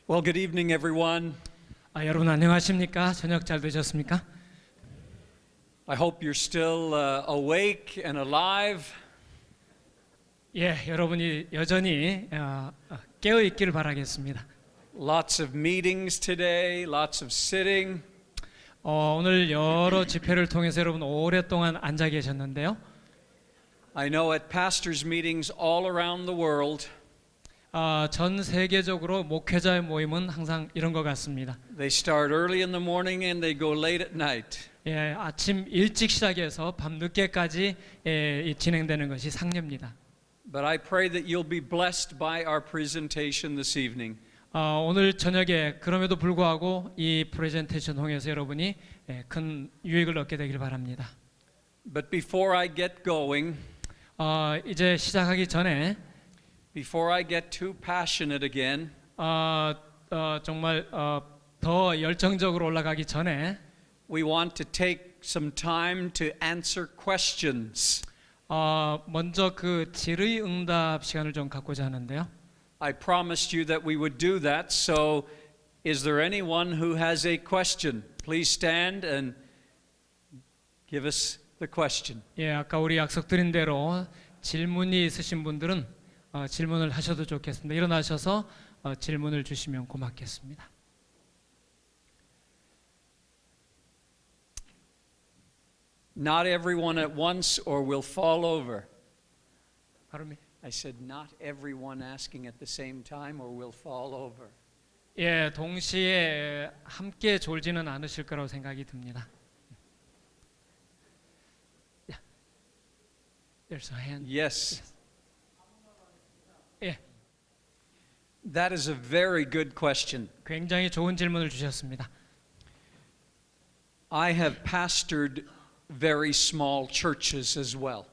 Well, good evening, everyone. 여러분 안녕하십니까? 저녁 잘 되셨습니까? I hope you're still awake and alive. 여러분이 여전히 깨어 있기를 바라겠습니다. Lots of meetings today, lots of sitting. 오늘 여러 집회를 통해서 여러분 오랫동안 앉아 계셨는데요. I know at pastors' meetings all around the world, 전 세계적으로 목회자의 모임은 항상 이런 것 같습니다. they start early in the morning and they go late at night. 아침 일찍 시작해서 밤 늦게까지 진행되는 것이 상례입니다. But I pray that you'll be blessed by our presentation this evening. 오늘 저녁에 그럼에도 불구하고 이 프레젠테이션 통해서 여러분이 큰 유익을 얻게 되길 바랍니다. But before I get going, 이제 시작하기 전에 before I get too passionate again, 정말 더 열정적으로 올라가기 전에 we want to take some time to answer questions. 먼저 그 질의응답 시간을 좀 갖고자 하는데요. I promised you that we would do that, so is there anyone who has a question? Please stand and give us the question. 아까 우리 약속드린 대로 질문이 있으신 분들은 질문을 하셔도 좋겠습니다. 일어나셔서 질문을 주시면 고맙겠습니다. Not everyone at once or we'll fall over. 바로 I said not everyone asking at the same time or we'll fall over. 동시에 함께 졸지는 않으실 거라고 생각이 듭니다. There's a hand. Yes. 예, That is a very good question. 굉장히 좋은 질문을 주셨습니다. I have pastored very small churches as well.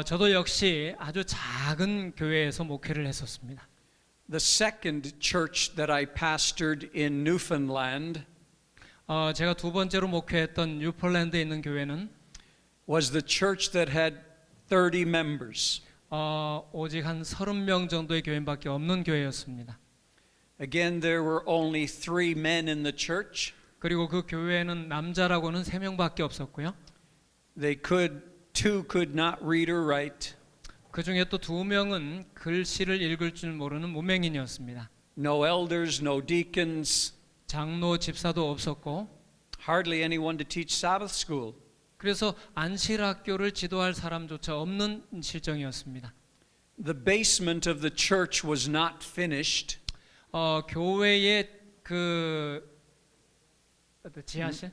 저도 역시 아주 작은 교회에서 목회를 했었습니다. The second church that I pastored in Newfoundland 제가 두 번째로 목회했던 뉴폴랜드에 있는 교회는 was the church that had 30 members. 오직 한 30명 정도의 교인밖에 없는 교회였습니다. Again, there were only 3 men in the church. 그리고 그 교회에는 남자라고는 3명밖에 없었고요. Two could not read or write. 그 중에 또 2명은 글씨를 읽을 줄 모르는 무명인이었습니다. No elders, no deacons, 장로, 집사도 없었고 hardly anyone to teach Sabbath school. 그래서 안식학교를 지도할 사람조차 없는 실정이었습니다. The basement of the church was not finished. 교회의 그 지하실,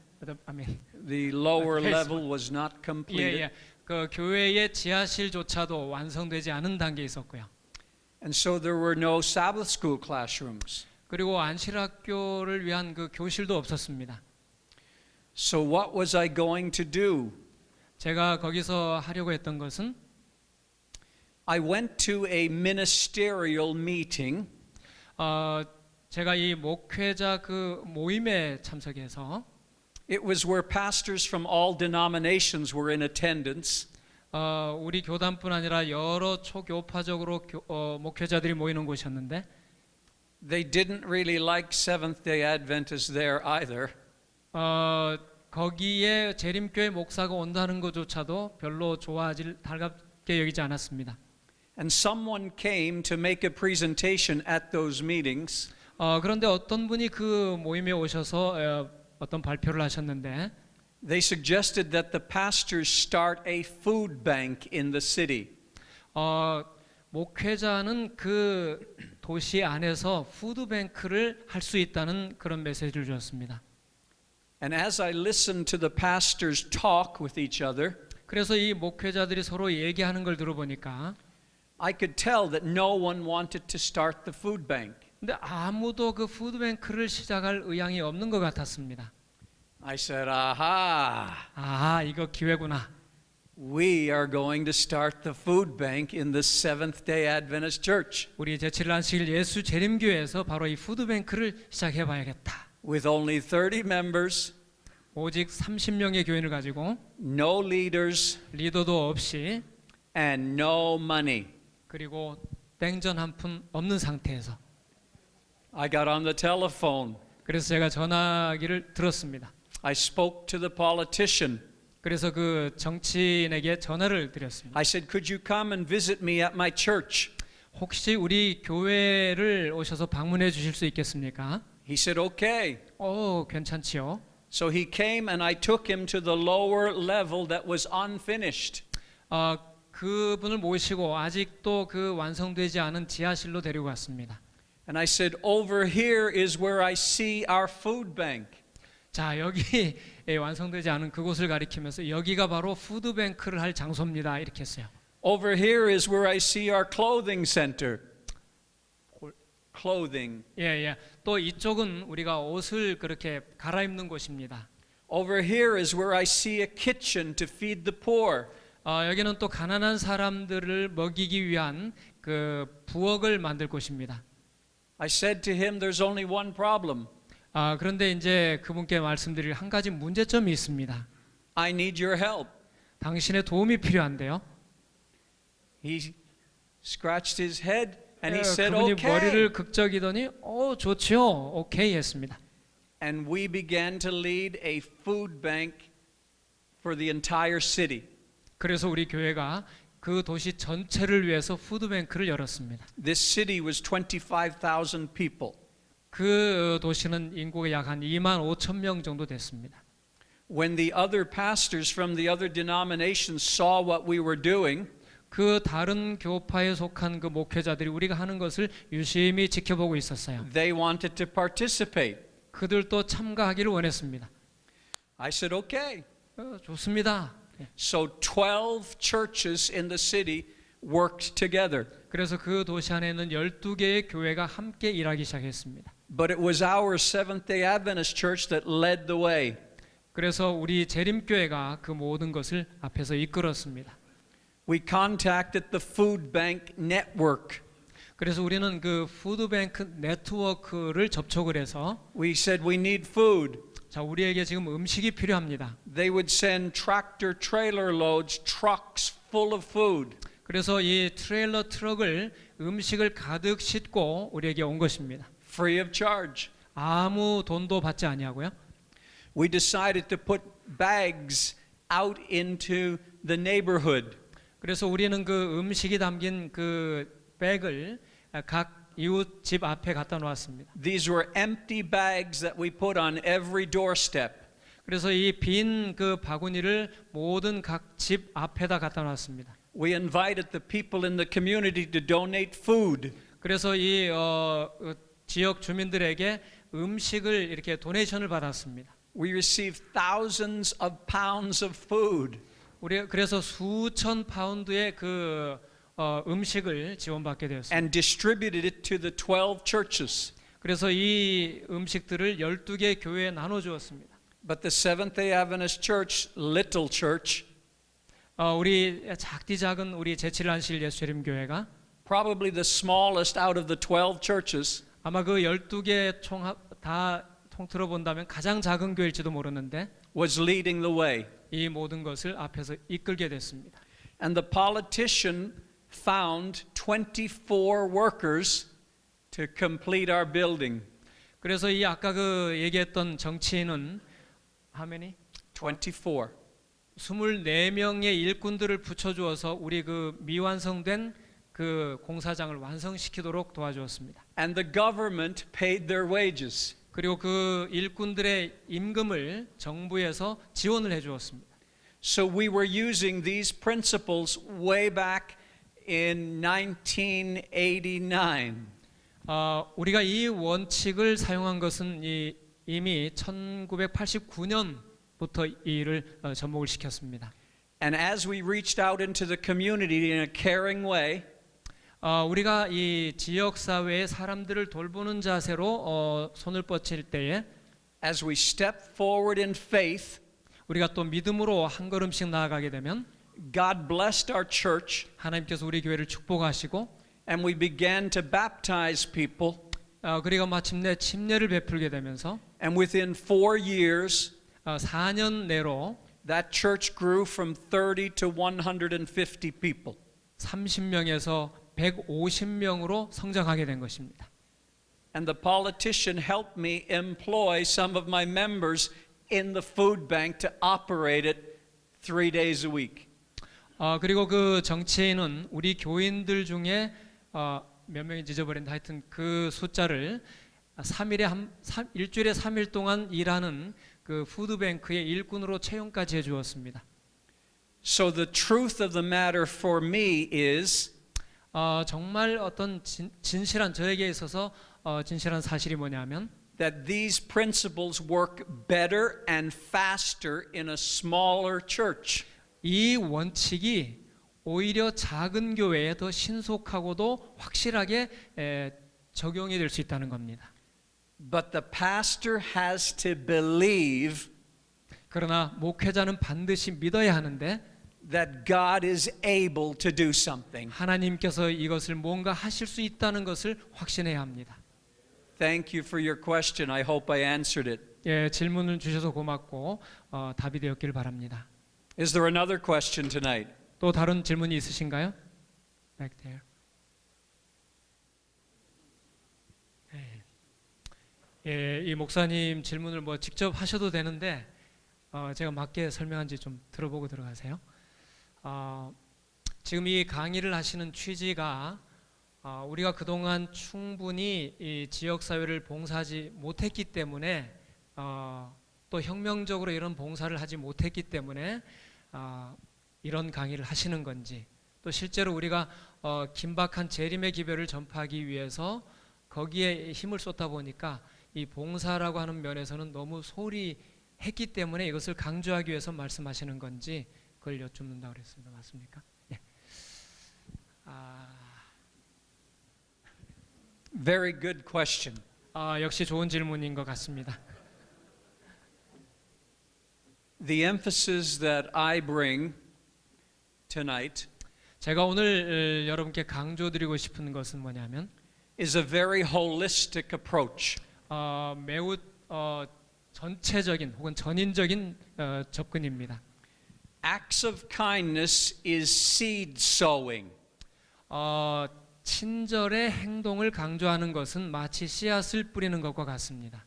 The lower basement. level was not completed. 그 교회의 지하실조차도 완성되지 않은 단계에 있었고요. And so there were no Sabbath school classrooms. 그리고 안식학교를 위한 그 교실도 없었습니다. So what was I going to do? 제가 거기서 하려고 했던 것은 I went to a ministerial meeting. 제가 이 목회자 그 모임에 참석해서 It was where pastors from all denominations were in attendance. 우리 교단뿐 아니라 여러 초교파적으로 목회자들이 모이는 곳이었는데 They didn't really like Seventh-day Adventists there either. 거기에 재림교회 목사가 온다는 것조차도 별로 달갑게 여기지 않았습니다. And someone came to make a presentation at those meetings. 그런데 어떤 분이 그 모임에 오셔서 어떤 발표를 하셨는데 They suggested that the pastors start a food bank in the city. 목회자는 그 도시 안에서 푸드뱅크를 할 수 있다는 그런 메시지를 주었습니다. And as I listened to the pastors talk with each other, 그래서 이 목회자들이 서로 얘기하는 걸 들어보니까 I could tell that no one wanted to start the food bank. 근데 아무도 그 푸드뱅크를 시작할 의향이 없는 것 같았습니다. I said, aha, 이거 기회구나. we are going to start the food bank in the Seventh-day Adventist Church. 우리 제7일 안식일 예수 재림교회에서 바로 이 푸드뱅크를 시작해봐야겠다. With only 30 members, 오직 30명의 교인을 가지고 no leaders, 리더도 없이 and no money. 그리고 땡전 한 푼 없는 상태에서 I got on the telephone. 그래서 제가 전화기를 들었습니다. I spoke to the politician. 그래서 그 정치인에게 전화를 드렸습니다. I said, could you come and visit me at my church? 혹시 우리 교회를 오셔서 방문해 주실 수 있겠습니까? He said, okay. 괜찮지요. So he came and I took him to the lower level that was unfinished. 그분을 모시고 아직도 그 완성되지 않은 지하실로 데리고 갔습니다. And I said, over here is where I see our food bank. 자, 여기 완성되지 않은 그곳을 가리키면서 여기가 바로 푸드뱅크를 할 장소입니다. 이렇게 했어요. Over here is where I see our clothing center. Clothing. 예. 또 이쪽은 우리가 옷을 그렇게 갈아입는 곳입니다. Over here is where I see a kitchen to feed the poor. 여기는 또 가난한 사람들을 먹이기 위한 그 부엌을 만들 곳입니다. I said to him, there's only one problem. 그런데 이제 그분께 말씀드릴 한 가지 문제점이 있습니다. I need your help. 당신의 도움이 필요한데요. He scratched his head and he said, 그분이 okay. 머리를 극적이더니 좋지요. 오케이 했습니다. And we began to lead a food bank for the entire city. 그래서 우리 교회가 그 도시 전체를 위해서 푸드뱅크를 열었습니다. This city was 25,000 people. 그 도시는 인구가 약 한 2만 5천 명 정도 됐습니다. When the other pastors from the other denominations saw what we were doing, 그 다른 교파에 속한 그 목회자들이 우리가 하는 것을 유심히 지켜보고 있었어요. they wanted to participate. 그들도 참가하기를 원했습니다. I said, okay. 좋습니다. So 12 churches in the city worked together. 그래서 그 도시 안에 있는 12개의 교회가 함께 일하기 시작했습니다. But it was our Seventh-day Adventist church that led the way. 그래서 우리 재림교회가 그 모든 것을 앞에서 이끌었습니다. We contacted the food bank network. 그래서 우리는 그 푸드뱅크 네트워크를 접촉을 해서 We said we need food. 자, 우리에게 지금 음식이 필요합니다. They would send tractor trailer loads, trucks full of food. 그래서 이 트레일러 트럭을 음식을 가득 싣고 우리에게 온 것입니다. Free of charge. 아무 돈도 받지 아니하고요. We decided to put bags out into the neighborhood. 그래서 우리는 그 음식이 담긴 그 백을 각 이웃 집 앞에 갖다 놓았습니다. These were empty bags that we put on every doorstep. 그래서 이 빈 그 바구니를 모든 각 집 앞에다 갖다 놨습니다. We invited the people in the community to donate food. 그래서 이 지역 주민들에게 음식을 이렇게 도네이션을 받았습니다. We received thousands of pounds of food. 우리 그래서 수천 파운드의 그 음식을 지원받게 되었습니다. And distributed it to the 12 churches. 그래서 이 음식들을 12개 교회에 나눠 주었습니다. But the Seventh-day Adventist Church, little church, 우리 작디 작은 우리 제칠안실 예수재림 교회가 probably the smallest out of the 12 churches, 아마 그 12개 총합 다 통틀어 본다면 가장 작은 교회일지도 모르는데 was leading the way. 이 모든 것을 앞에서 이끌게 됐습니다. And the politician found 24 workers to complete our building. 그래서 이 아까 그 얘기했던 정치인은 how many? 24. 24명의 일꾼들을 붙여주어서 우리 그 미완성된 그 공사장을 완성시키도록 도와주었습니다. And the government paid their wages. 그리고 그 일꾼들의 임금을 정부에서 지원을 해주었습니다. So we were using these principles way back in 1989. 우리가 이 원칙을 사용한 것은 이미 1989년부터 이 일을 접목을 시켰습니다. And as we reached out into the community in a caring way, 우리가 이 지역 사회의 사람들을 돌보는 자세로 손을 뻗칠 때에 as we step forward in faith, 우리가 또 믿음으로 한 걸음씩 나아가게 되면 God blessed our church, 하나님께서 우리 교회를 축복하시고 and we began to baptize people. 그리고 마침내 침례를 베풀게 되면서 And within 4 years, 4년 내로 that church grew from 30 to 150 people. 30명에서 150명으로 성장하게 된 것입니다. and the politician helped me employ some of my members in the food bank to operate it 3 days a week. 그리고 그 정치인은 우리 교인들 중에 몇 명인지 잊어버렸는데 하여튼 그 숫자를 일주일에 3일 동안 일하는 그 푸드뱅크의 일꾼으로 채용까지 해주었습니다. So the truth of the matter for me is 정말 어떤 진실한 저에게 있어서 진실한 사실이 뭐냐면 that these principles work better and faster in a smaller church. 이 원칙이 오히려 작은 교회에 더 신속하고도 확실하게 적용이 될 수 있다는 겁니다. But the pastor has to believe 그러나 목회자는 반드시 믿어야 하는데 that God is able to do something. 하나님께서 이것을 뭔가 하실 수 있다는 것을 확신해야 합니다. Thank you for your question. I hope I answered it. 예, 질문을 주셔서 고맙고 답이 되었길 바랍니다. Is there another question tonight? 또 다른 질문이 있으신가요? Back there. 예, 이 목사님 질문을 뭐 직접 하셔도 되는데 제가 맞게 설명한지 좀 들어보고 들어가세요. 지금 이 강의를 하시는 취지가 우리가 그동안 충분히 이 지역 사회를 봉사하지 못했기 때문에 또 혁명적으로 이런 봉사를 하지 못했기 때문에 이런 강의를 하시는 건지, 또 실제로 우리가 긴박한 재림의 기별을 전파하기 위해서 거기에 힘을 쏟다 보니까 이 봉사라고 하는 면에서는 너무 소홀히 했기 때문에 이것을 강조하기 위해서 말씀하시는 건지 그걸 여쭙는다고 그랬습니다. 맞습니까? 예. Very good question. 역시 좋은 질문인 것 같습니다. The emphasis that I bring tonight 제가 오늘 여러분께 강조드리고 싶은 것은 뭐냐면 is a very holistic approach. 매우 전체적인 혹은 전인적인 접근입니다. Acts of kindness is seed sowing. 친절의 행동을 강조하는 것은 마치 씨앗을 뿌리는 것과 같습니다.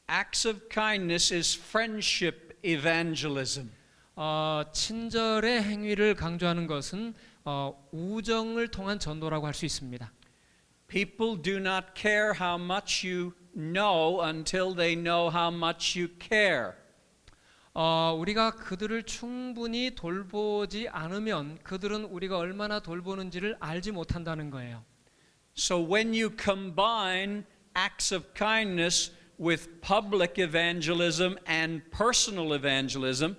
Acts of kindness is friendship evangelism. 친절의 행위를 강조하는 것은 우정을 통한 전도라고 할 수 있습니다. People do not care how much you know until they know how much you care. 우리가 그들을 충분히 돌보지 않으면 그들은 우리가 얼마나 돌보는지를 알지 못한다는 거예요. So when you combine acts of kindness with public evangelism and personal evangelism,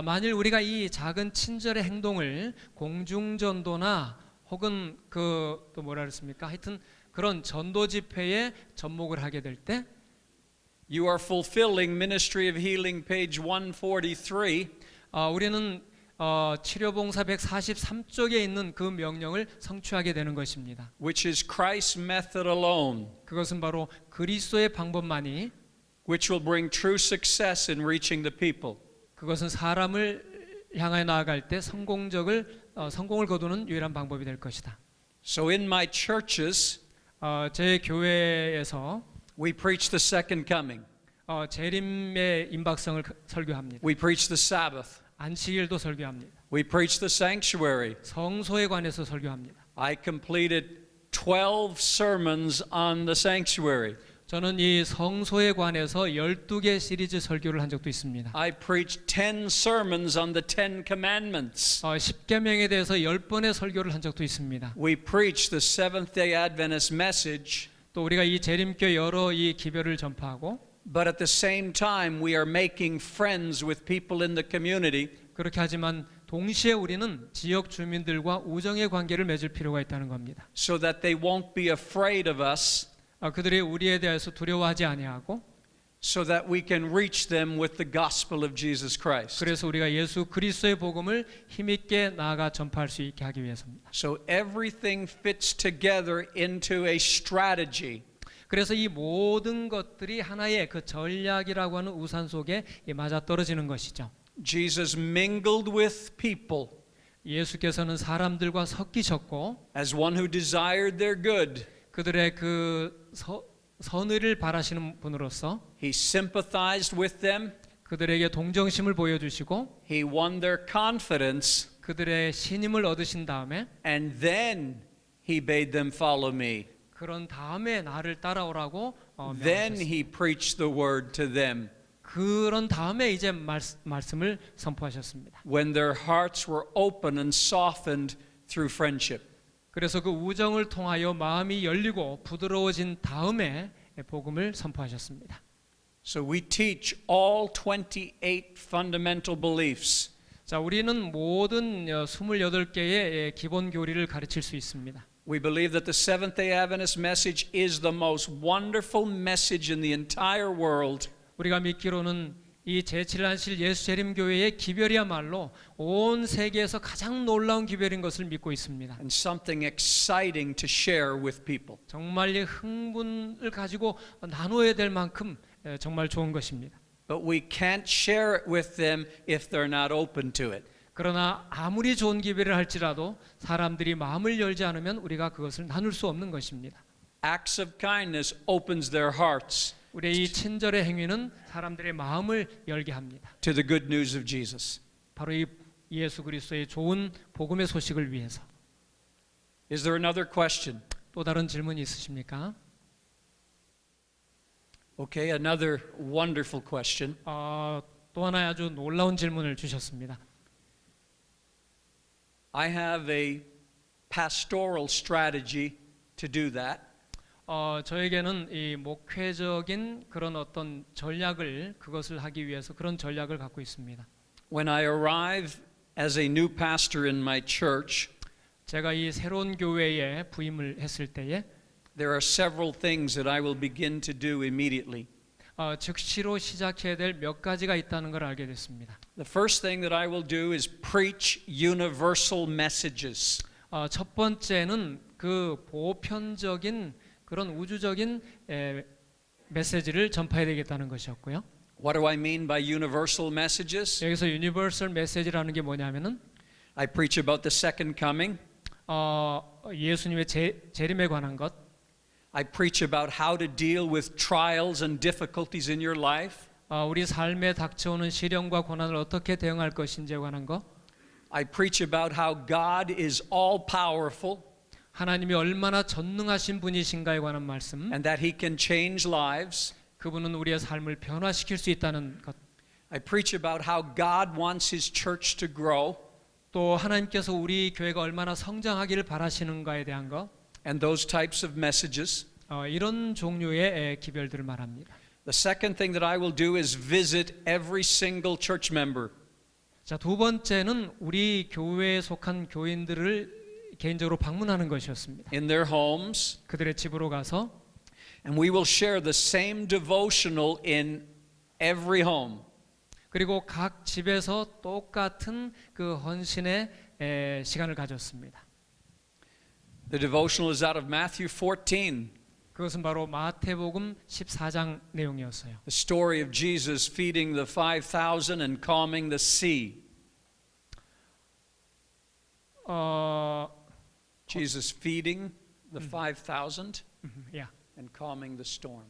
만일 우리가 이 작은 친절의 행동을 공중전도나 혹은 또 뭐라 그랬습니까? 하여튼 그런 전도 집회에 접목을 하게 될 때 you are fulfilling Ministry of Healing page 143. 우리는 치료봉사 143쪽에 있는 그 명령을 성취하게 되는 것입니다. Which is Christ's method alone, 그것은 바로 그리스도의 방법만이 which will bring true success in reaching the people. 그것은 사람을 향하여 나아갈 때 성공을 거두는 유일한 방법이 될 것이다. So in my churches, 제 교회에서 we preach the second coming. 재림의 임박성을 설교합니다. We preach the Sabbath. 안식일도 설교합니다. We preach the sanctuary. 성소에 관해서 설교합니다. I completed 12 sermons on the sanctuary. 저는 이 성소에 관해서 12개 시리즈 설교를 한 적도 있습니다. I preached 10 sermons on the 10 commandments. 10계명에 대해서 10번의 설교를 한 적도 있습니다. We preached the Seventh-day Adventist message. 또 우리가 이 재림교 여러 이 기별을 전파하고 But at the same time, we are making friends with people in the community. 그렇게 하지만 동시에 우리는 지역 주민들과 우정의 관계를 맺을 필요가 있다는 겁니다. So that they won't be afraid of us. 그들이 우리에 대해서 두려워하지 아니하고 So that we can reach them with the gospel of Jesus Christ. 그래서 우리가 예수 그리스도의 복음을 힘있게 나아가 전파할 수 있게 하기 위해서입니다. So everything fits together into a strategy. 그래서 이 모든 것들이 하나의 그 전략이라고 하는 우산 속에 맞아떨어지는 것이죠. Jesus mingled with people 예수께서는 사람들과 섞이셨고 as one who desired their good. 그들의 그 선의를 바라시는 분으로서 He sympathized with them. 그들에게 동정심을 보여주시고 He won their confidence. 그들의 신임을 얻으신 다음에 And then he bade them follow me. 그런 다음에 나를 따라오라고 Then 명하셨습니다. he preached the word to them. 그런 다음에 이제 말씀을 선포하셨습니다. When their hearts were open and softened through friendship. 그래서 그 우정을 통하여 마음이 열리고 부드러워진 다음에 복음을 선포하셨습니다. So we teach all 28 fundamental beliefs. 자, 우리는 모든 28개의 기본 교리를 가르칠 수 있습니다. We believe that the Seventh-day Adventist message is the most wonderful message in the entire world. 우리가 믿기로는 이 제7안실 예수 재림 교회의 기별이야말로 온 세계에서 가장 놀라운 기별인 것을 믿고 있습니다. And something exciting to share with people. 정말 이 흥분을 가지고 나눠야 될 만큼 정말 좋은 것입니다. But we can't share it with them if they're not open to it. 그러나 아무리 좋은 기별을 할지라도 사람들이 마음을 열지 않으면 우리가 그것을 나눌 수 없는 것입니다. Acts of kindness opens their hearts 우리의 이 친절의 행위는 사람들의 마음을 열게 합니다. to the good news of Jesus. 바로 이 예수 그리스도의 좋은 복음의 소식을 위해서. Is there another question? 또 다른 질문이 있으십니까? Okay, another wonderful question. 또 하나의 아주 놀라운 질문을 주셨습니다. I have a pastoral strategy to do that. 저에게는 이 목회적인 그런 어떤 전략을 그것을 하기 위해서 그런 전략을 갖고 있습니다. When I arrive as a new pastor in my church, 제가 이 새로운 교회에 부임을 했을 때에 there are several things that I will begin to do immediately. 즉시로 시작해야 될 몇 가지가 있다는 걸 알게 됐습니다. The first thing that I will do is preach universal messages. 첫 번째는 그 보편적인 그런 우주적인 메시지를 전파해야 되겠다는 것이었고요. What do I mean by universal messages? 여기서 유니버설 메시지라는 게 뭐냐면은 I preach about the second coming. 예수님의 재림에 관한 것. I preach about how to deal with trials and difficulties in your life. 우리 삶에 닥쳐오는 시련과 고난을 어떻게 대응할 것인지에 관한 것. I preach about how God is all powerful 하나님이 얼마나 전능하신 분이신가에 관한 말씀. and that he can change lives. 그분은 우리의 삶을 변화시킬 수 있다는 것. I preach about how God wants his church to grow 또 하나님께서 우리 교회가 얼마나 성장하기를 바라시는가에 대한 것. and those types of messages. 이런 종류의 기별들을 말합니다. The second thing that I will do is visit every single church member. 자, 두 번째는 우리 교회에 속한 교인들을 개인적으로 방문하는 것이었습니다. In their homes, 그들의 집으로 가서 and we will share the same devotional in every home. 그리고 각 집에서 똑같은 그 헌신의 시간을 가졌습니다. The devotional is out of Matthew 14, 그것은 바로 마태복음 14장 내용이었어요. the story of Jesus feeding the 5,000 and calming the sea. Jesus feeding the 5,000 and calming the storm.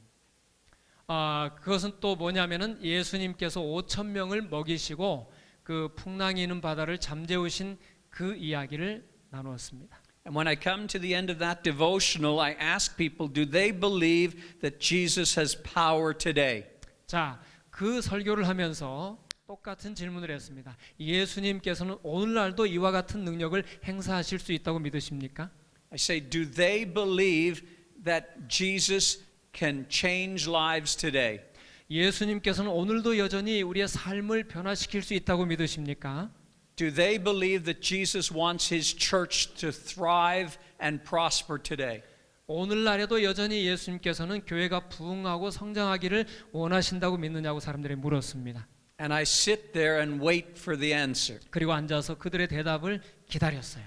그것은 또 뭐냐면은 예수님께서 5천 명을 먹이시고 그 풍랑이 있는 바다를 잠재우신 그 이야기를 나누었습니다. And when I come to the end of that devotional, I ask people, do they believe that Jesus has power today? 자, 그 설교를 하면서 똑같은 질문을 했습니다. 예수님께서는 오늘날도 이와 같은 능력을 행사하실 수 있다고 믿으십니까? I say, do they believe that Jesus can change lives today? 예수님께서는 오늘도 여전히 우리의 삶을 변화시킬 수 있다고 믿으십니까? Do they believe that Jesus wants his church to thrive and prosper today? 오늘날에도 여전히 예수님께서는 교회가 부흥하고 성장하기를 원하신다고 믿느냐고 사람들이 물었습니다. And I sit there and wait for the answer. 그리고 앉아서 그들의 대답을 기다렸어요.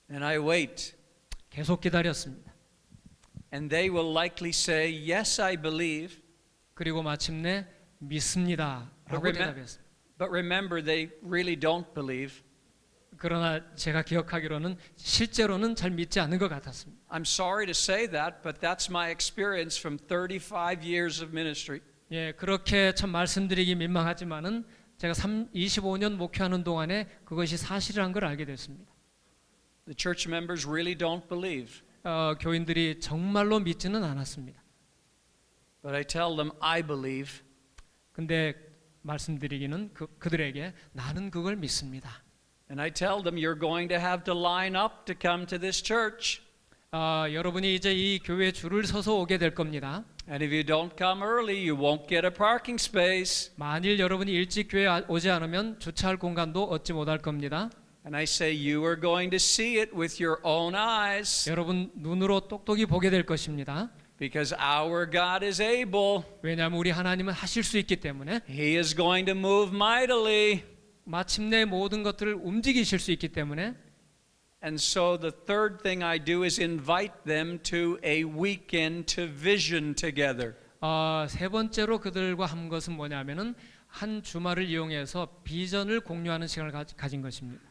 And I wait. 계속 기다렸습니다. And they will likely say, yes, I believe. 그리고 마침내 믿습니다 라고 대답했습니다. But remember, they really don't believe. 그러나 제가 기억하기로는 실제로는 잘 믿지 않는 것 같았습니다. I'm sorry to say that, but that's my experience from 35 years of ministry. 예, 그렇게 참 말씀드리기 민망하지만은 제가 25년 목회하는 동안에 그것이 사실이라는 걸 알게 됐습니다. The church members really don't believe. 교인들이 정말로 믿지는 않았습니다. But I tell them, I believe. 근데 말씀드리기는 그들에게 나는 그걸 믿습니다. And I tell them, you're going to have to line up to come to this church. 여러분이 이제 이 교회에 줄을 서서 오게 될 겁니다. And if you don't come early, you won't get a parking space. 만일 여러분이 일찍 교회에 오지 않으면 주차할 공간도 얻지 못할 겁니다. And I say, you are going to see it with your own eyes. 여러분 눈으로 똑똑히 보게 될 것입니다. Because our God is able. 왜냐하면 우리 하나님은 하실 수 있기 때문에 He is going to move mightily. 마침내 모든 것들을 움직이실 수 있기 때문에 And so the third thing I do is invite them to a weekend to vision together. 세 번째로 그들과 한 것은 뭐냐면은 한 주말을 이용해서 비전을 공유하는 시간을 가진 것입니다.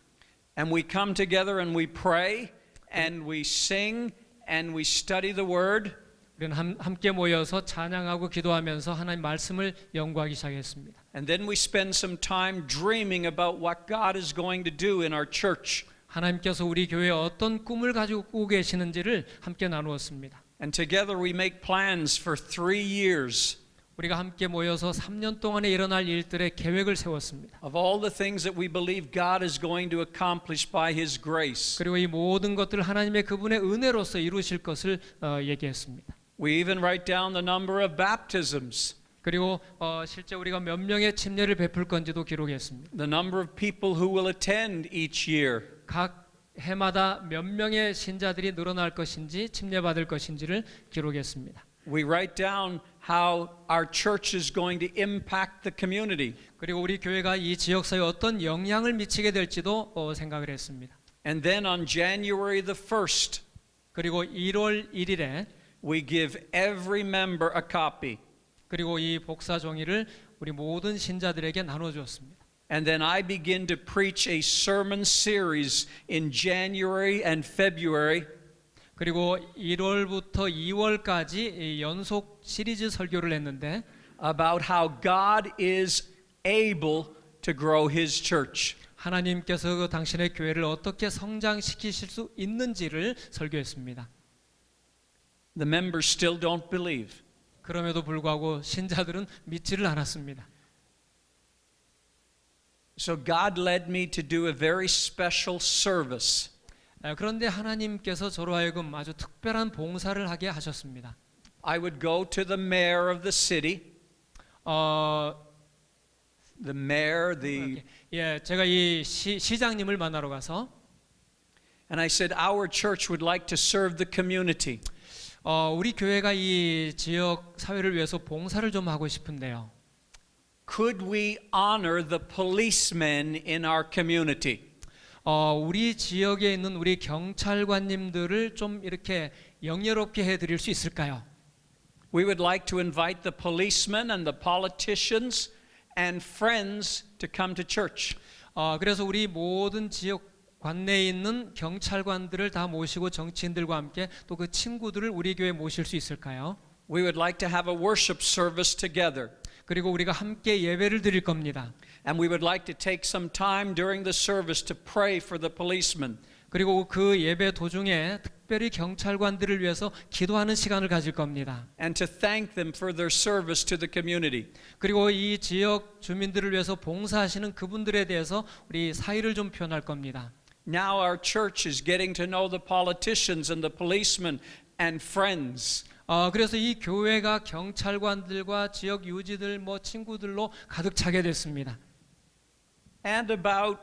And we come together and we pray and we sing and we study the word. 우리는 함께 모여서 찬양하고 기도하면서 하나님 말씀을 연구하기 시작했습니다. And then we spend some time dreaming about what God is going to do in our church. 하나님께서 우리 교회에 어떤 꿈을 가지고 계시는지를 함께 나누었습니다. And together we make plans for 3 years. 우리가 함께 모여서 3년 동안에 일어날 일들의 계획을 세웠습니다. Of all the things that we believe God is going to accomplish by His grace. 그리고 이 모든 것들을 하나님의 그분의 은혜로서 이루실 것을 얘기했습니다. We even write down the number of baptisms, 그리고 실제 우리가 몇 명의 침례를 베풀 건지도 기록했습니다. the number of people who will attend each year. 각 해마다 몇 명의 신자들이 늘어날 것인지 침례받을 것인지를 기록했습니다. We write down how our church is going to impact the community. 그리고 우리 교회가 이 지역사회에 어떤 영향을 미치게 될지도 생각을 했습니다. And then on January the 1st, 그리고 1월 1일에 we give every member a copy. 그리고 이 복사 종이를 우리 모든 신자들에게 나눠주었습니다. And then I begin to preach a sermon series in January and February. 그리고 1월부터 2월까지 연속 시리즈 설교를 했는데 about how God is able to grow His church. 하나님께서 그 당신의 교회를 어떻게 성장시키실 수 있는지를 설교했습니다. The members still don't believe. 그럼에도 불구하고 신자들은 믿지를 않았습니다. So God led me to do a very special service. 그런데 하나님께서 저로 하여금 아주 특별한 봉사를 하게 하셨습니다. I would go to the mayor of the city. The mayor, 제가 이 시장님을 만나러 가서 and I said, our church would like to serve the community. 우리 교회가 이 지역 사회를 위해서 봉사를 좀 하고 싶은데요. Could we honor the policemen in our community? 우리 지역에 있는 우리 경찰관님들을 좀 이렇게 영예롭게 해드릴 수 있을까요? We would like to invite the policemen and the politicians and friends to come to church. 그래서 우리 모든 지역 관내에 있는 경찰관들을 다 모시고 정치인들과 함께 또 그 친구들을 우리 교회에 모실 수 있을까요? We would like to have a worship service together. 그리고 우리가 함께 예배를 드릴 겁니다. And we would like to take some time during the service to pray for the policemen. 그리고 그 예배 도중에 특별히 경찰관들을 위해서 기도하는 시간을 가질 겁니다. And to thank them for their service to the community. 그리고 이 지역 주민들을 위해서 봉사하시는 그분들에 대해서 우리 사의를 좀 표현할 겁니다. Now our church is getting to know the politicians and the policemen and friends. 그래서 이 교회가 경찰관들과 지역 유지들 뭐 친구들로 가득 차게 됐습니다. And about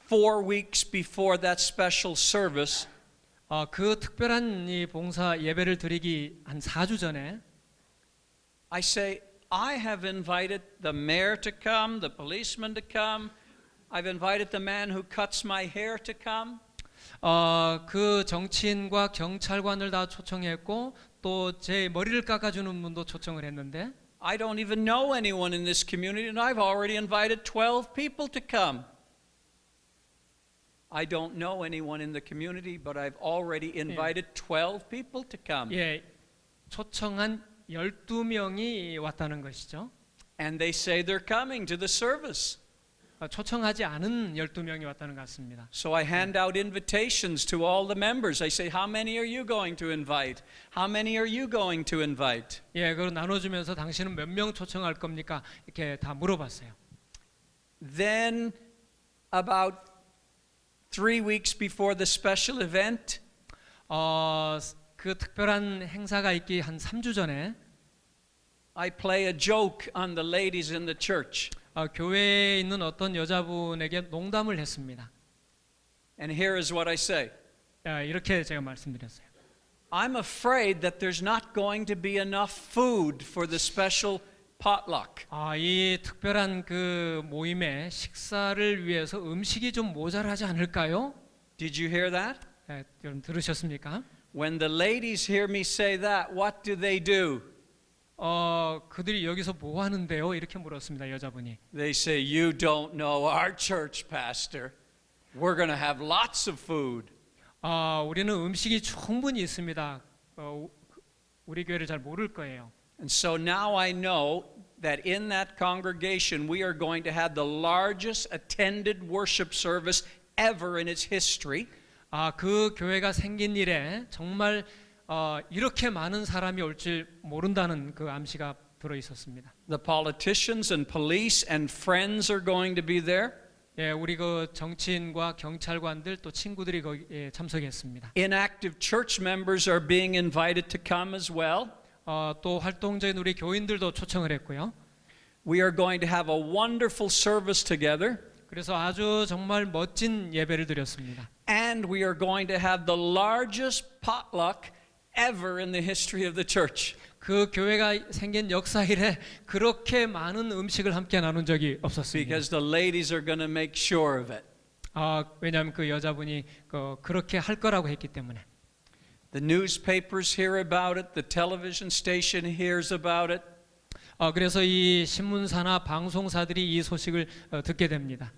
4 weeks before that special service, 그 특별한 이 봉사 예배를 드리기 한 4주 전에 I say, I have invited the mayor to come, the policeman to come. I've invited the man who cuts my hair to come. 그 정치인과 경찰관을 다 초청했고 또 제 머리를 깎아주는 분도 초청을 했는데 I don't even know anyone in this community and I've already invited 12 people to come. I don't know anyone in the community, but I've already invited 12 people to come. 예, 초청한 12명이 왔다는 것이죠. And they say they're coming to the service. 초청하지 않은 12명이 왔다는 것 같습니다. So I hand out invitations to all the members. I say, how many are you going to invite? How many are you going to invite? 예, 그걸 나눠주면서 당신은 몇 명 초청할 겁니까? 이렇게 다 물어봤어요. Then about 3 weeks before the special event, 그 특별한 행사가 있기 한 3주 전에 I play a joke on the ladies in the church. 교회에 있는 어떤 여자분에게 농담을 했습니다. And here is what I say. 이렇게 제가 말씀드렸어요. I'm afraid that there's not going to be enough food for the special potluck. 이 특별한 그 모임의 식사를 위해서 음식이 좀 모자라지 않을까요? Did you hear that? 여러분 들으셨습니까? When the ladies hear me say that, what do they do? 그들이 여기서 뭐 하는데요? 이렇게 물었습니다. 여자분이. They say, you don't know our church, pastor. We're going to have lots of food. 우리는 음식이 충분히 있습니다. 우리 교회를 잘 모를 거예요. And so now I know that in that congregation we are going to have the largest attended worship service ever in its history. 그 교회가 생긴 이래 정말 이렇게 많은 사람이 올 줄 모른다는 그 암시가 들어 있었습니다. The politicians and police and friends are going to be there. 예, 우리 그 정치인과 경찰관들 또 친구들이 거기에 참석했습니다. Inactive church members are being invited to come as well. 또 활동적인 우리 교인들도 초청을 했고요. We are going to have a wonderful service together. 그래서 아주 정말 멋진 예배를 드렸습니다. And we are going to have the largest potluck ever in the history of the church. 그 교회가 생긴 역사 이래 그렇게 많은 음식을 함께 나눈 적이 없었습니다. Because the ladies are going to make sure of it. 왜냐하면 그 여자분이 그렇게 할 거라고 했기 때문에. The newspapers hear about it. The television station hears about it. 그래서 이 신문사나 방송사들이 이 소식을 듣게 됩니다.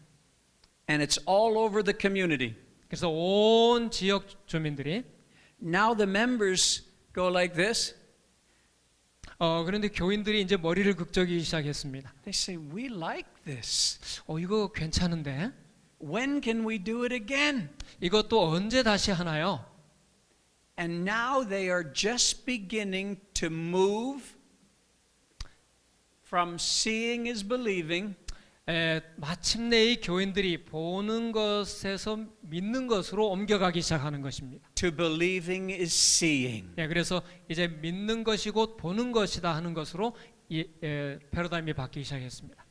And it's all over the community. 그래서 온 지역 주민들이 Now the members go like this. 그런데 교인들이 이제 머리를 극적이기 시작했습니다. They say, we like this. 이거 괜찮은데? When can we do it again? 이것도 언제 다시 하나요? And now they are just beginning to move from seeing is believing 마침내 이 교인들이 보는 것에서 믿는 것으로 옮겨가기 시작하는 것입니다. to believing is seeing. 그래서 이제 믿는 것이 곧 보는 것이다 하는 것으로 패러다임이 바뀌기 시작했습니다.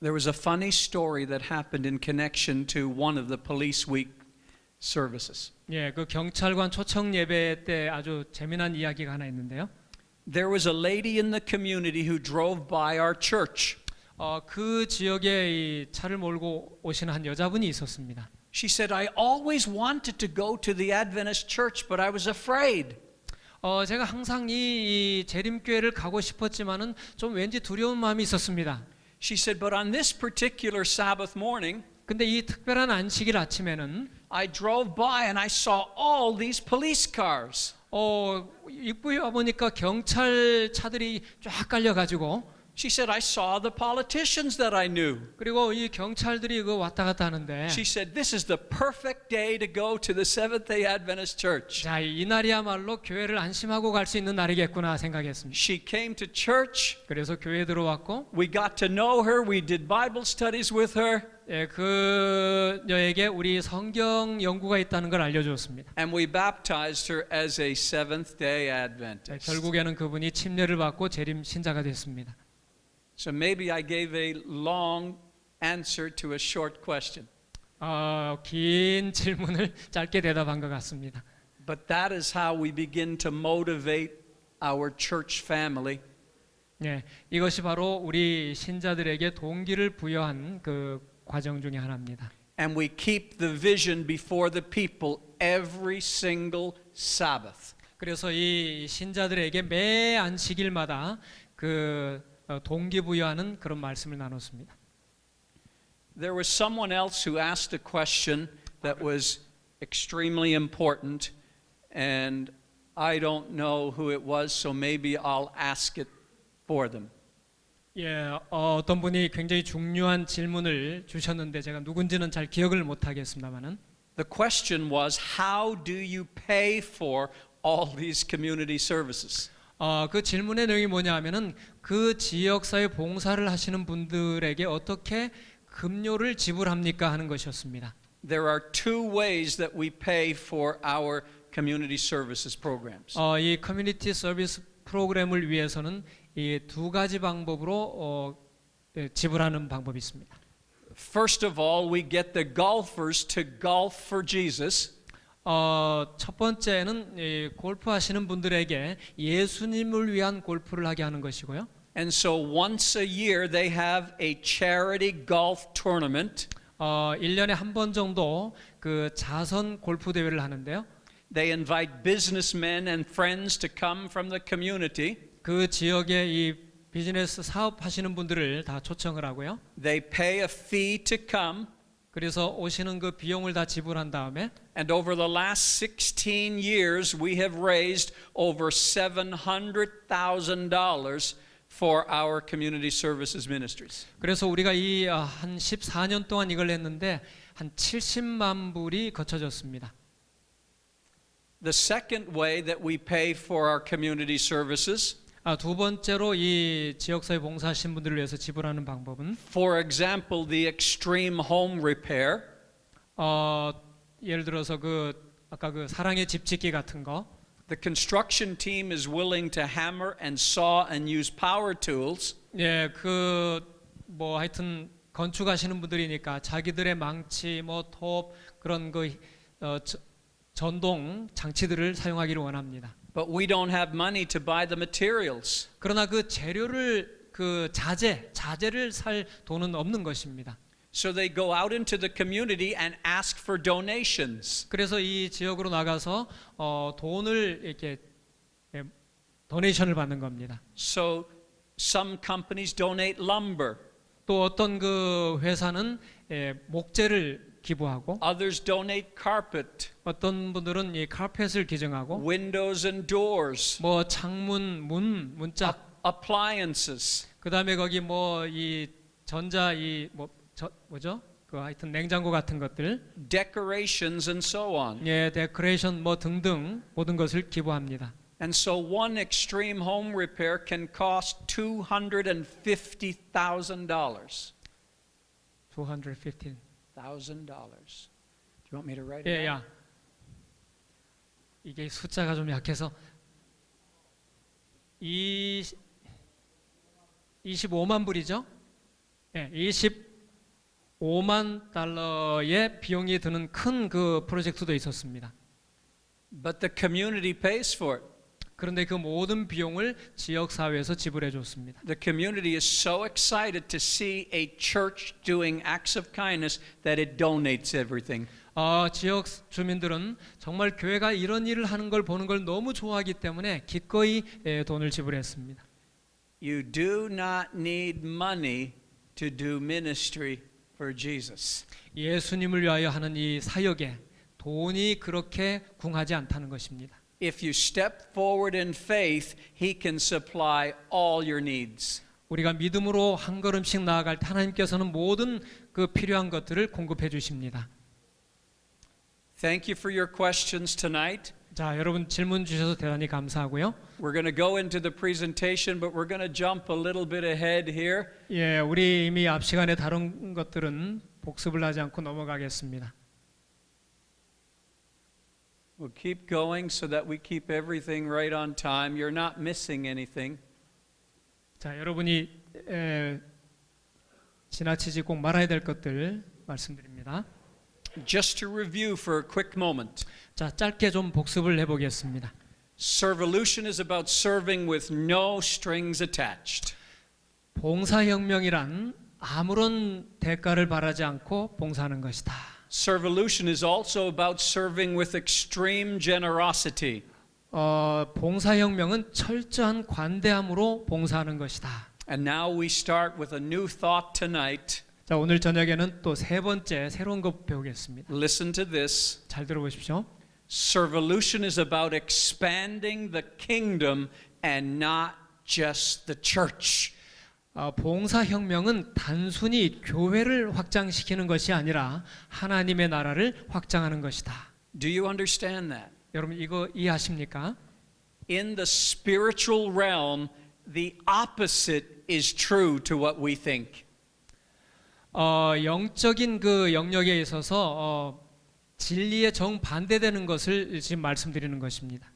There was a funny story that happened in connection to one of the police week services. 그 경찰관 초청 예배 때 아주 재미난 이야기가 하나 있는데요. There was a lady in the community who drove by our church. 그 지역에 이 차를 몰고 오시는 한 여자분이 있었습니다. She said, I always wanted to go to the Adventist church, but I was afraid. 제가 항상 이 재림교회를 가고 싶었지만은 좀 왠지 두려운 마음이 있었습니다. She said, but on this particular Sabbath morning, 근데 이 특별한 안식일 아침에는 I drove by and I saw all these police cars. 입구에 와 보니까 경찰 차들이 쫙 깔려 가지고 She said, I saw the politicians that I knew. 그리고 이 경찰들이 왔다 갔다 하는데 She said, this is the perfect day to go to the Seventh-day Adventist Church. 자, 이 날이야말로 교회를 안심하고 갈 수 있는 날이겠구나 생각했습니다. She came to church. 그래서 교회에 들어왔고 We got to know her. We did Bible studies with her. 그 여에게 우리 성경 연구가 있다는 걸 알려주었습니다. And we baptized her as a Seventh-day Adventist. 결국에는 그분이 침례를 받고 재림 신자가 됐습니다. So maybe I gave a long answer to a short question. 긴 질문을 짧게 대답한 것 같습니다. But that is how we begin to motivate our church family. 이것이 바로 우리 신자들에게 동기를 부여한 그 과정 중에 하나입니다. And we keep the vision before the people every single Sabbath. 그래서 이 신자들에게 매 안식일마다 그 동기부여하는 그런 말씀을 나눴습니다. There was someone else who asked a question that was extremely important, and I don't know who it was, so maybe I'll ask it for them. 예, 어떤 분이 굉장히 중요한 질문을 주셨는데 제가 누군지는 잘 기억을 못 하겠습니다만은 The question was, how do you pay for all these community services? 그 질문의 내용이 뭐냐 하면은 그 지역사회 봉사를 하시는 분들에게 어떻게 급료를 지불합니까 하는 것이었습니다. There are two ways that we pay for our community services programs. 이 커뮤니티 서비스 프로그램을 위해서는 이 두 가지 방법으로 지불하는 방법이 있습니다. First of all, we get the golfers to golf for Jesus. 첫 번째는 이 골프 하시는 분들에게 예수님을 위한 골프를 하게 하는 것이고요. And so once a year they have a charity golf tournament. 1년에 한 번 정도 그 자선 골프 대회를 하는데요. They invite businessmen and friends to come from the community. 그 지역에 이 비즈니스 사업 하시는 분들을 다 초청을 하고요. They pay a fee to come. 그래서 오시는 그 비용을 다 지불한 다음에 And over the last 16 years, we have raised over $700,000 for our community services ministries. 그래서 우리가 이 한 14년 동안 이걸 했는데 한 70만 불이 거쳐졌습니다. The second way that we pay for our community services, 두 번째로 이 지역사회 봉사하신 분들을 위해서 지불하는 방법은 for example, the extreme home repair, 예를 들어서 그 아까 그 사랑의 집 짓기 같은 거 the construction team is willing to hammer and saw and use power tools. 예, 그 뭐 하여튼 건축하시는 분들이니까 자기들의 망치, 뭐 톱 그런 그 전동 장치들을 사용하기를 원합니다. But we don't have money to buy the materials. 그러나 그 재료를 그 자재를 살 돈은 없는 것입니다. So they go out into the community and ask for donations. 그래서 이 지역으로 나가서 돈을 이렇게 도네이션을 받는 겁니다. So some companies donate lumber. 또 어떤 그 회사는 목재를 기부하고 Others donate carpet, 어떤 분들은 이 카펫을 기증하고 windows and doors, 뭐 창문, 문짝 appliances. 그다음에 거기 뭐 이 전자 뭐죠? 그 하여튼 냉장고 같은 것들, decorations and so on. 예, 데코레이션 뭐 등등 모든 것을 기부합니다. And so one extreme home repair can cost $250,000. 215. $1,000. Do you want me to write it 예, down? 야. 이게 숫자가 좀 약해서 25만 불이죠? 예, 25만 달러의 비용이 드는 큰 그 프로젝트도 있었습니다. But the community pays for it. 그런데 그 모든 비용을 지역 사회에서 지불해 줬습니다. The community is so excited to see a church doing acts of kindness that it donates everything. 지역 주민들은 정말 교회가 이런 일을 하는 걸 보는 걸 너무 좋아하기 때문에 기꺼이 돈을 지불했습니다. You do not need money to do ministry for Jesus. 예수님을 위하여 하는 이 사역에 돈이 그렇게 궁하지 않다는 것입니다. If you step forward in faith, He can supply all your needs. 우리가 믿음으로 한 걸음씩 나아갈 때 하나님께서는 모든 그 필요한 것들을 공급해 주십니다. Thank you for your questions tonight. 자, 여러분 질문 주셔서 대단히 감사하고요. We're going to go into the presentation, but we're going to jump a little bit ahead here. 예, 우리 이미 앞 시간에 다룬 것들은 복습을 하지 않고 넘어가겠습니다. We'll keep going so that we keep everything right on time. You're not missing anything. 자, 여러분이 지나치지 꼭 말아야 될 것들 말씀드립니다. Just to review for a quick moment. 자, 짧게 좀 복습을 해보겠습니다. Servolution is about serving with no strings attached. 봉사혁명이란 아무런 대가를 바라지 않고 봉사하는 것이다. Servolution is also about serving with extreme generosity. 봉사혁명은 철저한 관대함으로 봉사하는 것이다. And now we start with a new thought tonight. 자, 오늘 저녁에는 또 세 번째 새로운 것 배우겠습니다. Listen to this. 잘 들어보십시오. Servolution is about expanding the kingdom and not just the church. 봉사혁명은 단순히 교회를 확장시키는 것이 아니라 하나님의 나라를 확장하는 것이다. Do you understand that? 여러분 이거 이해하십니까? In the spiritual realm, the opposite is true to what we think. 영적인 그 영역에 있어서 진리에 정반대되는 것을 지금 말씀드리는 것입니다.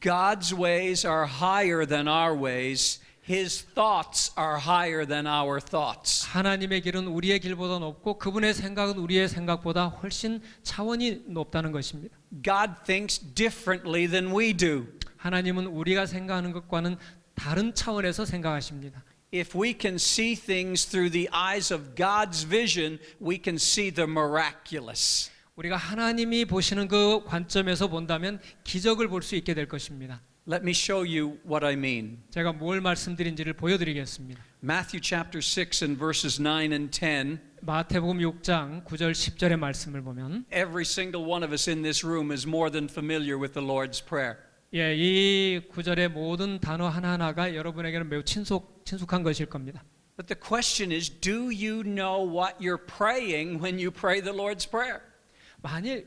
God's ways are higher than our ways. His thoughts are higher than our thoughts. 하나님의 길은 우리의 길보다 높고 그분의 생각은 우리의 생각보다 훨씬 차원이 높다는 것입니다. God thinks differently than we do. 하나님은 우리가 생각하는 것과는 다른 차원에서 생각하십니다. If we can see things through the eyes of God's vision, we can see the miraculous. 우리가 하나님이 보시는 그 관점에서 본다면 기적을 볼 수 있게 될 것입니다. Let me show you what I mean. 제가 뭘 말씀드린지를 보여드리겠습니다. Matthew chapter 6 and verses 9 and 10. 마태복음 6장 9절 10절의 말씀을 보면 Every single one of us in this room is more than familiar with the Lord's Prayer. 이 구절의 모든 단어 하나하나가 여러분에게는 매우 친숙한 것일 겁니다. But the question is, do you know what you're praying when you pray the Lord's Prayer?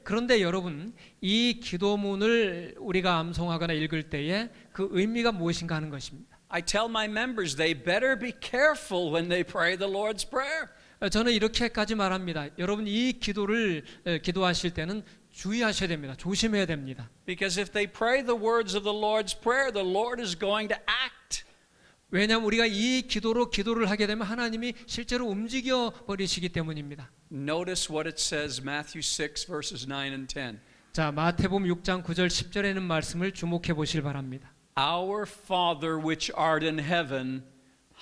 그런데 여러분 이 기도문을 우리가 암송하거나 읽을 때에 그 의미가 무엇인가 하는 것입니다. I tell my members they better be careful when they pray the Lord's Prayer. 저는 이렇게까지 말합니다. 여러분 이 기도를 기도하실 때는 주의하셔야 됩니다. 조심해야 됩니다. Because if they pray the words of the Lord's Prayer, the Lord is going to act. 왜냐하면 우리가 이 기도를 하게 되면 하나님이 실제로 움직여 버리시기 때문입니다. Notice what it says, Matthew 6 verses 9 and 10. 자, 마태복음 6장 9절 10절에는 말씀을 주목해 보실 바랍니다. Our Father which art in heaven,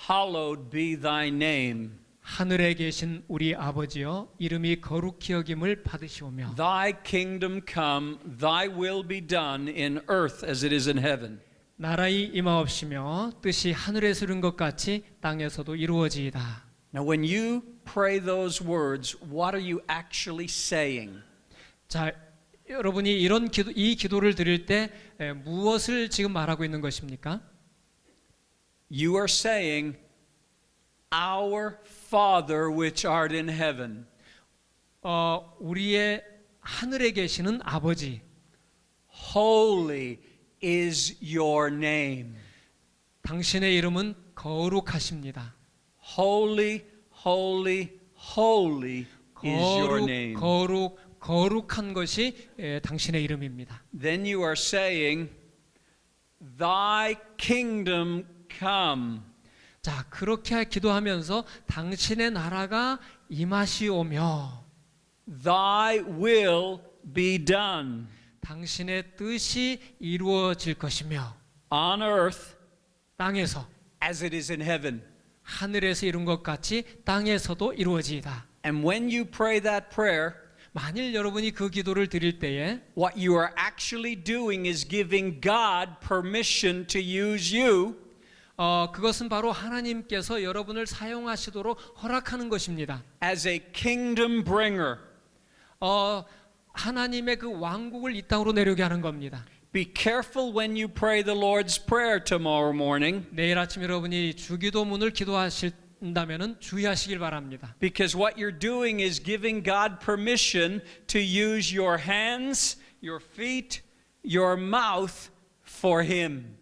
hallowed be thy name. 하늘에 계신 우리 아버지여 이름이 거룩히 여김을 받으시오며 Thy kingdom come, thy will be done in earth as it is in heaven. 나라의 임하옵시며 뜻이 하늘에서 이룬 것 같이 땅에서도 이루어지이다. Now when you pray those words, what are you actually saying? 자, 여러분이 이 기도를 드릴 때 무엇을 지금 말하고 있는 것입니까? You are saying, Our Father which art in heaven. 우리의 하늘에 계시는 아버지. Holy is your name. 당신의 이름은 거룩하십니다. Holy, holy, holy is your name. 거룩한 것이 당신의 이름입니다. Then you are saying, Thy kingdom come. 자, 그렇게 기도하면서 당신의 나라가 임하시오며 Thy will be done. 당신의 뜻이 이루어질 것이며 On earth 땅에서 as it is in heaven. 하늘에서 이룬 것 같이 땅에서도 이루어지이다. And when you pray that prayer, 만일 여러분이 그 기도를 드릴 때에 what you are actually doing is giving God permission to use you. 그것은 바로 하나님께서 여러분을 사용하시도록 허락하는 것입니다. As a kingdom bringer. 하나님의 그 왕국을 이 땅으로 내려오게 하는 겁니다. Be careful when you pray the Lord's Prayer tomorrow morning. 내일 아침 여러분이 주기도문을 기도하신다면은 주의하시길 바랍니다. Because what you're doing is giving God permission to use your hands, your feet, your mouth for Him.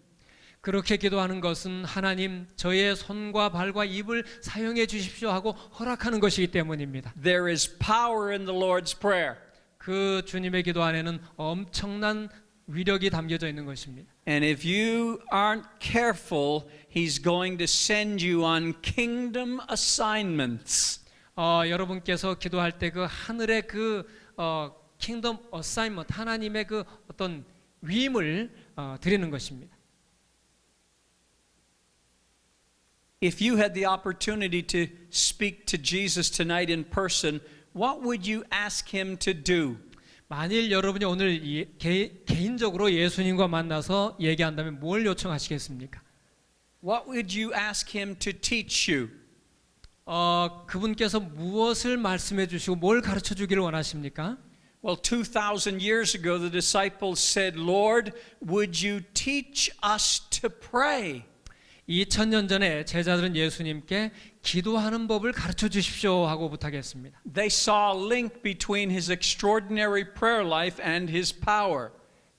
그렇게 기도하는 것은 하나님 저의 손과 발과 입을 사용해 주십시오 하고 허락하는 것이기 때문입니다. There is power in the Lord's Prayer. 그 주님의 기도 안에는 엄청난 위력이 담겨져 있는 것입니다. And if you aren't careful, He's going to send you on kingdom assignments. 여러분께서 기도할 때 그 하늘의 그 킹덤 어사인먼트 하나님의 그 어떤 위임을 드리는 것입니다. If you had the opportunity to speak to Jesus tonight in person, what would you ask Him to do? 만일 여러분이 오늘 개인적으로 예수님과 만나서 얘기한다면 뭘 요청하시겠습니까? What would you ask Him to teach you? 그분께서 무엇을 말씀해 주시고 뭘 가르쳐 주기를 원하십니까? Well, 2,000 years ago, the disciples said, Lord, would you teach us to pray? 2000년 전에 제자들은 예수님께 기도하는 법을 가르쳐 주십시오 하고 부탁했습니다. They saw a link between his extraordinary prayer life and his power.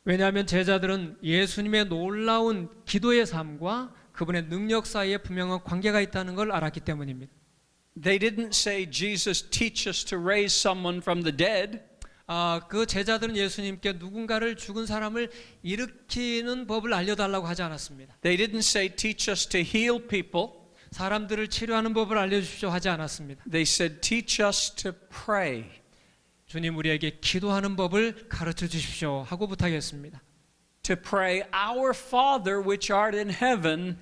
왜냐하면 제자들은 예수님의 놀라운 기도의 삶과 그분의 능력 사이에 분명한 관계가 있다는 걸 알았기 때문입니다. They didn't say, Jesus, teach us to raise someone from the dead. 그 제자들은 예수님께 누군가를 죽은 사람을 일으키는 법을 알려달라고 하지 않았습니다. They didn't say, teach us to heal people. 사람들을 치료하는 법을 알려주십시오 하지 않았습니다. They said, teach us to pray. 주님 우리에게 기도하는 법을 가르쳐 주십시오 하고 부탁했습니다. To pray, Our Father which art in heaven,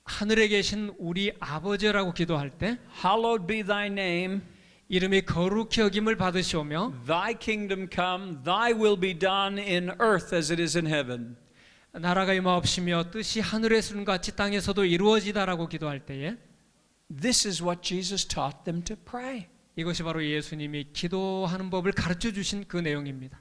하늘에 계신 우리 아버지라고 기도할 때 hallowed be thy name. 이름이 거룩히 여김을 받으시오며 Thy kingdom come, thy will be done in earth as it is in heaven. 나라가 임하옵시며 뜻이 하늘에서는 같이 땅에서도 이루어지다라고 기도할 때에 This is what Jesus taught them to pray. 이것이 바로 예수님이 기도하는 법을 가르쳐 주신 그 내용입니다.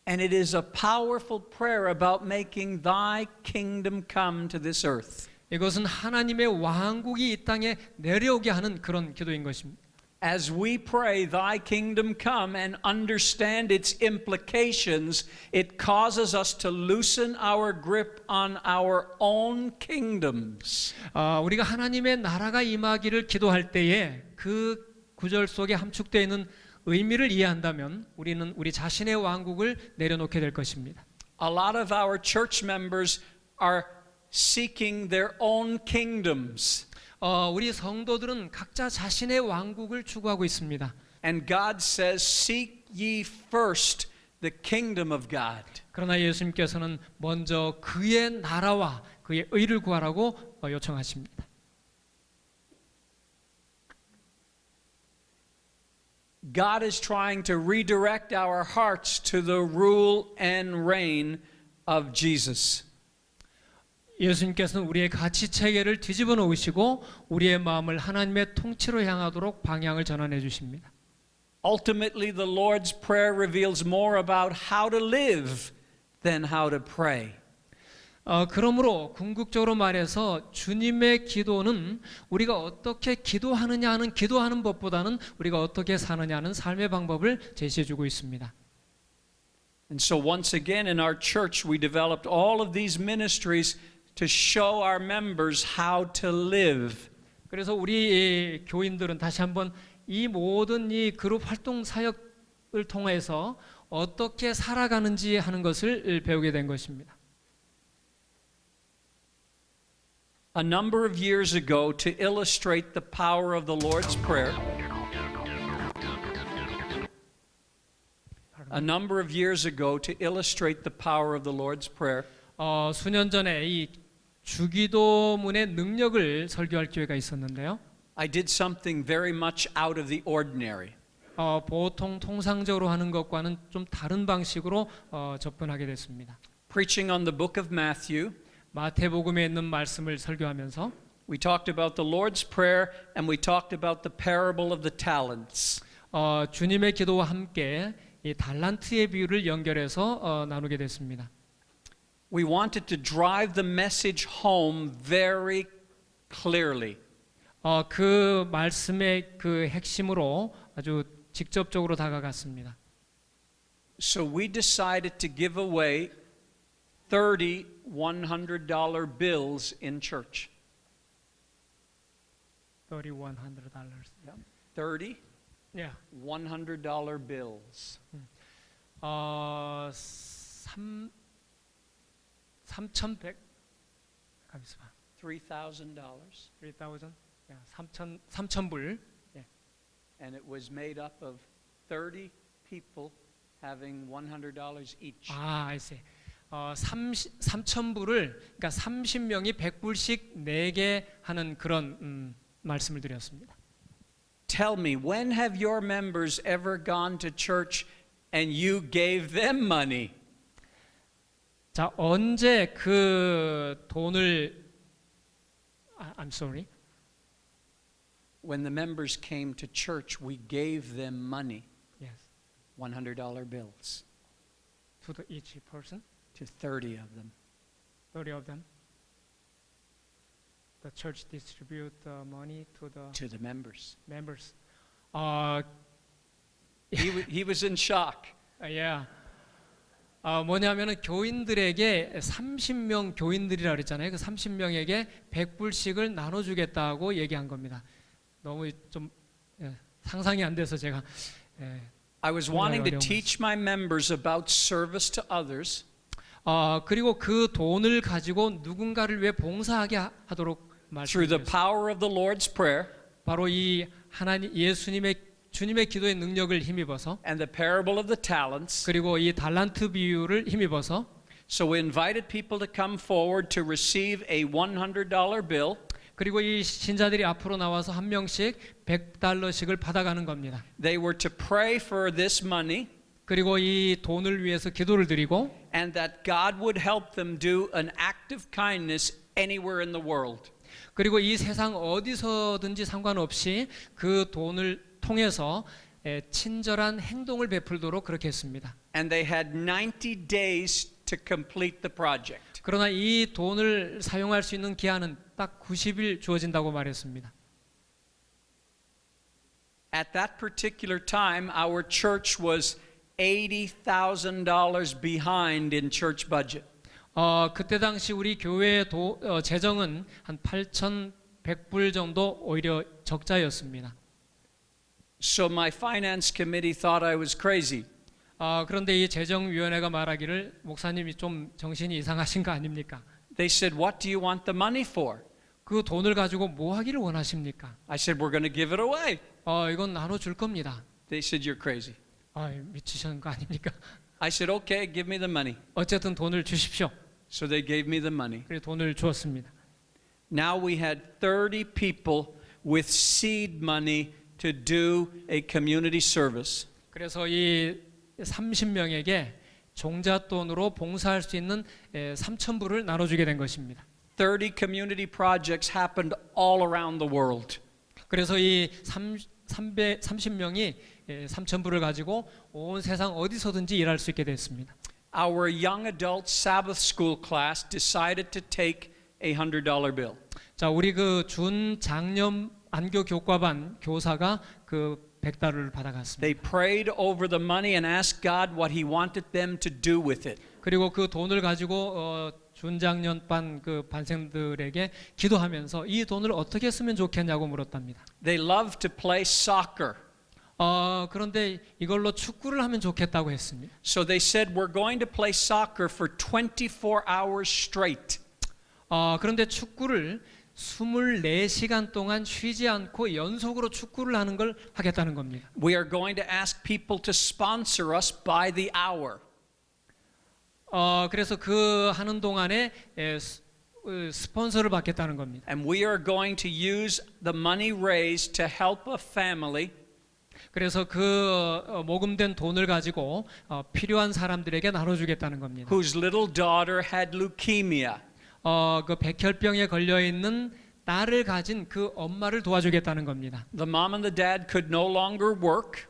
And it is a powerful prayer about making thy kingdom come to this earth. 이것은 하나님의 왕국이 이 땅에 내려오게 하는 그런 기도인 것입니다. As we pray, thy kingdom come and understand its implications, it causes us to loosen our grip on our own kingdoms. 우리가 하나님의 나라가 임하기를 기도할 때에 그 구절 속에 함축되어 있는 의미를 이해한다면 우리는 우리 자신의 왕국을 내려놓게 될 것입니다. A lot of our church members are seeking their own kingdoms. 우리 성도들은 각자 자신의 왕국을 추구하고 있습니다. And God says, seek ye first the kingdom of God. 그러나 예수님께서는 먼저 그의 나라와 그의 의를 구하라고 요청하십니다. God is trying to redirect our hearts to the rule and reign of Jesus. 예수님께서는 우리의 가치 체계를 뒤집어 놓으시고 우리의 마음을 하나님의 통치로 향하도록 방향을 전환해 주십니다. Ultimately, the Lord's Prayer reveals more about how to live than how to pray. 그러므로 궁극적으로 말해서 주님의 기도는 우리가 어떻게 기도하느냐 하는 기도하는 법보다는 우리가 어떻게 사느냐 하는 삶의 방법을 제시해 주고 있습니다. And so once again in our church we developed all of these ministries to show our members how to live. 그래서 우리 교인들은 다시 한번 이 모든 이 그룹 활동 사역을 통해서 어떻게 살아가는지 하는 것을 배우게 된 것입니다. A number of years ago, to illustrate the power of the Lord's Prayer, a number of years ago, to illustrate the power of the Lord's Prayer, 수년 전에 이 주기도문의 능력을 설교할 기회가 있었는데요. I did something very much out of the ordinary. 보통 통상적으로 하는 것과는 좀 다른 방식으로 접근하게 됐습니다. Preaching on the book of Matthew, 마태복음에 있는 말씀을 설교하면서 we talked about the Lord's Prayer and we talked about the parable of the talents. 주님의 기도와 함께 이 달란트의 비유를 연결해서 나누게 됐습니다. We wanted to drive the message home very clearly. 그 말씀의 그 핵심으로 아주 직접적으로 다가갔습니다. So we decided to give away 30 $100 bills in church. $3,100. 30 Yeah. $100 bills. 3,100. 잠시만. $3,000. 3,000. Yeah. 3,000불. Yeah. And it was made up of 30 people having $100 each. I see. 3,000불을 그러니까 30명이 100불씩 내게 하는 그런 말씀을 드렸습니다. Tell me, when have your members ever gone to church and you gave them money? 자, 언제 그 돈을 I'm sorry. When the members came to church, we gave them money, Yes. $100 bills, To the each person, to 30 of them. 30 of them. The church distribute the money to the members. members. He was in shock. Yeah. 뭐냐면은 교인들에게 30명 교인들이라 그랬잖아요. 그 30명에게 100불씩을 나눠주겠다고 얘기한 겁니다. 너무 좀 상상이 안 돼서 제가 I was wanting to teach my members about service to others. 그리고 그 돈을 가지고 누군가를 위해 봉사하게 하도록 Through the 말씀드렸습니다. power of the Lord's Prayer 바로 이 하나님 주님의 기도의 능력을 힘입어서 and the parable of the talents. 그리고 이 달란트 비유를 힘입어서 So we invited people to come forward to receive a $100 bill. 그리고 이 신자들이 앞으로 나와서 한 명씩 100달러씩을 받아가는 겁니다. They were to pray for this money 그리고 이 돈을 위해서 기도를 드리고 and that God would help them do an act of kindness anywhere in the world. 그리고 이 세상 어디서든지 상관없이 그 돈을 통해서 친절한 행동을 베풀도록 그렇게 했습니다. And they had 90 days to complete the project. 그러나 이 돈을 사용할 수 있는 기한은 딱 90일 주어진다고 말했습니다. At that particular time, our church was $80,000 behind in church budget. 그때 당시 우리 교회의 재정은 한 8,100불 정도 오히려 적자였습니다. So my finance committee thought I was crazy. 그런데 이 재정위원회가 말하기를 목사님이 좀 정신이 이상하신 거 아닙니까? They said, "What do you want the money for?" 그 돈을 가지고 뭐 하기를 원하십니까? I said, "We're going to give it away." 이건 나눠줄 겁니다. They said, "You're crazy." 미치신 거 아닙니까? I said, "Okay, give me the money." 어쨌든 돈을 주십시오. So they gave me the money. 그래서 돈을 주었습니다. Now we had 30 people with seed money to do a community service. 그래서 이 30명에게 종잣돈으로 봉사할 수 있는 3,000불을 나눠주게 된 것입니다. 30 community projects happened all around the world. 그래서 이 30명이 3,000불을 가지고 온 세상 어디서든지 일할 수 있게 됐습니다. Our young adult Sabbath school class decided to take a $100 bill. 자, 우리 그 준장년 안교 교과반 교사가 그 100달러를 받아갔습니다. They prayed over the money and asked God what He wanted them to do with it. 그리고 그 돈을 가지고 준장년반 그 반생들에게 기도하면서 이 돈을 어떻게 쓰면 좋겠냐고 물었답니다. They loved to play soccer. 그런데 이걸로 축구를 하면 좋겠다고 했습니다. So they said, "We're going to play soccer for 24 hours straight." 그런데 축구를 24시간 동안 쉬지 않고 연속으로 축구를 하는 걸 하겠다는 겁니다. We are going to ask people to sponsor us by the hour. 그래서 그 하는 동안에 스폰서를 받겠다는 겁니다. And we are going to use the money raised to help a family 그래서 그 모금된 돈을 가지고 필요한 사람들에게 나눠주겠다는 겁니다. whose little daughter had leukemia. 그 백혈병에 걸려 있는 딸을 가진 그 엄마를 도와주겠다는 겁니다. The mom and the dad could no longer work.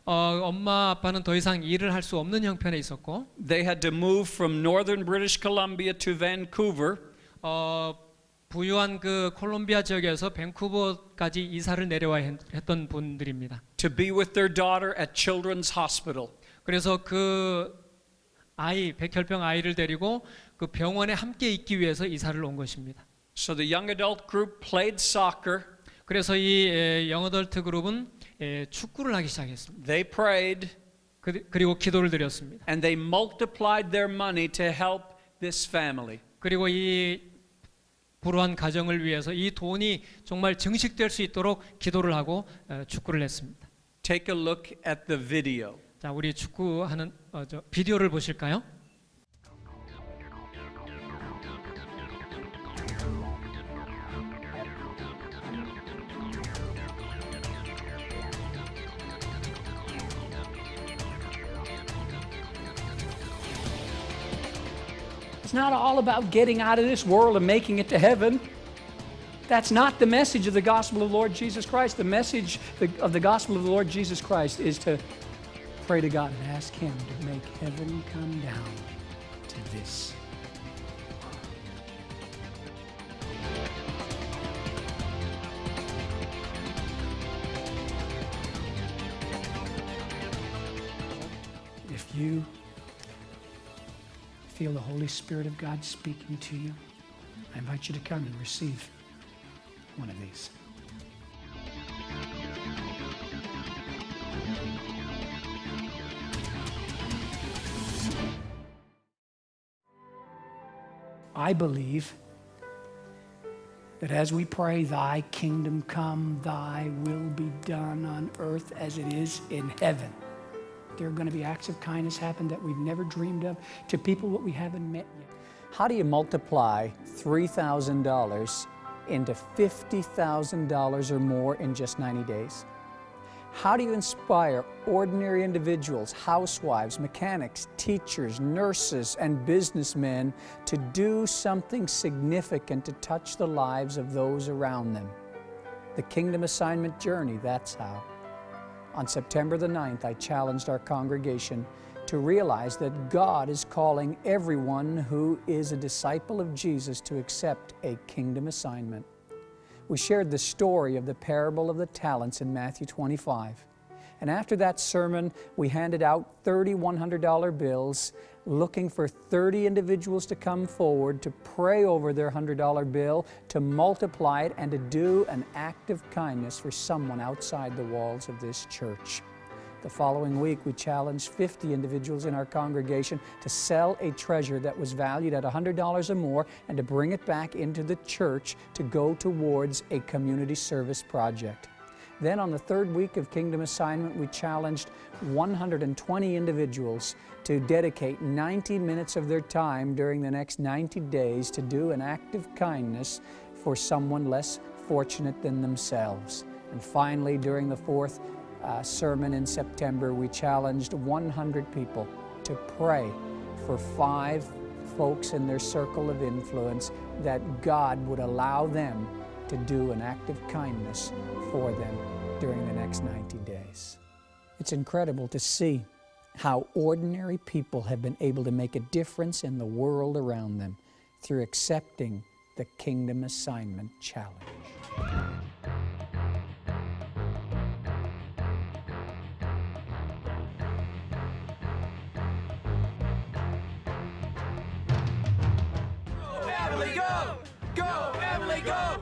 엄마 아빠는 더 이상 일을 할 수 없는 형편에 있었고, They had to move from northern British Columbia to Vancouver. 부유한 그 콜롬비아 지역에서 밴쿠버까지 이사를 내려와 했던 분들입니다. To be with their daughter at Children's Hospital. 그래서 그 아이 백혈병 아이를 데리고 그 병원에 함께 있기 위해서 이사를 온 것입니다. So the young adult group played soccer. 그래서 이 영어덜트 그룹은 축구를 하기 시작했습니다. They prayed 그리고 기도를 드렸습니다. and they multiplied their money to help this family. 그리고 이 불우한 가정을 위해서 이 돈이 정말 증식될 수 있도록 기도를 하고 축구를 했습니다. Take a look at the video. 자, 우리 축구하는 비디오를 보실까요? It's not all about getting out of this world and making it to heaven. That's not the message of the gospel of the Lord Jesus Christ. The message of the gospel of the Lord Jesus Christ is to pray to God and ask Him to make heaven come down to this. If you feel the Holy Spirit of God speaking to you, I invite you to come and receive one of these. I believe that as we pray, Thy kingdom come, Thy will be done on earth as it is in heaven, there are going to be acts of kindness happen that we've never dreamed of to people that we haven't met yet. How do you multiply $3,000 into $50,000 or more in just 90 days? How do you inspire ordinary individuals, housewives, mechanics, teachers, nurses, and businessmen to do something significant to touch the lives of those around them? The Kingdom Assignment Journey, that's how. On September the 9th, I challenged our congregation to realize that God is calling everyone who is a disciple of Jesus to accept a kingdom assignment. We shared the story of the parable of the talents in Matthew 25. And after that sermon, we handed out 30 $100 bills, looking for 30 individuals to come forward to pray over their $100 bill, to multiply it, and to do an act of kindness for someone outside the walls of this church. The following week, we challenged 50 individuals in our congregation to sell a treasure that was valued at $100 or more and to bring it back into the church to go towards a community service project. Then on the third week of Kingdom Assignment, we challenged 120 individuals to dedicate 90 minutes of their time during the next 90 days to do an act of kindness for someone less fortunate than themselves. And finally, during the fourth sermon in September, we challenged 100 people to pray for 5 folks in their circle of influence that God would allow them to do an act of kindness for them during the next 90 days. It's incredible to see how ordinary people have been able to make a difference in the world around them through accepting the Kingdom Assignment Challenge. Go, Emily, go! Go, Emily, go!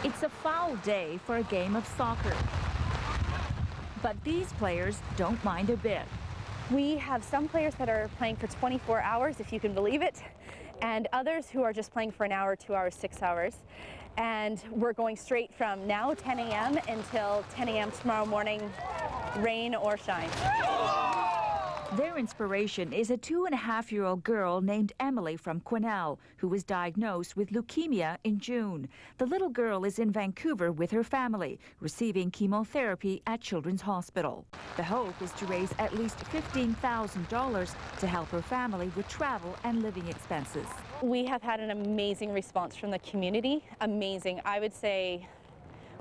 It's a foul day for a game of soccer. But these players don't mind a bit. We have some players that are playing for 24 hours, if you can believe it, and others who are just playing for an hour, 2 hours, 6 hours. And we're going straight from now, 10 a.m. until 10 a.m. tomorrow morning, rain or shine. Their inspiration is a 2.5-year-old girl named Emily from Quesnel, who was diagnosed with leukemia in June. The little girl is in Vancouver with her family, receiving chemotherapy at Children's Hospital. The hope is to raise at least $15,000 to help her family with travel and living expenses. We have had an amazing response from the community. Amazing. I would say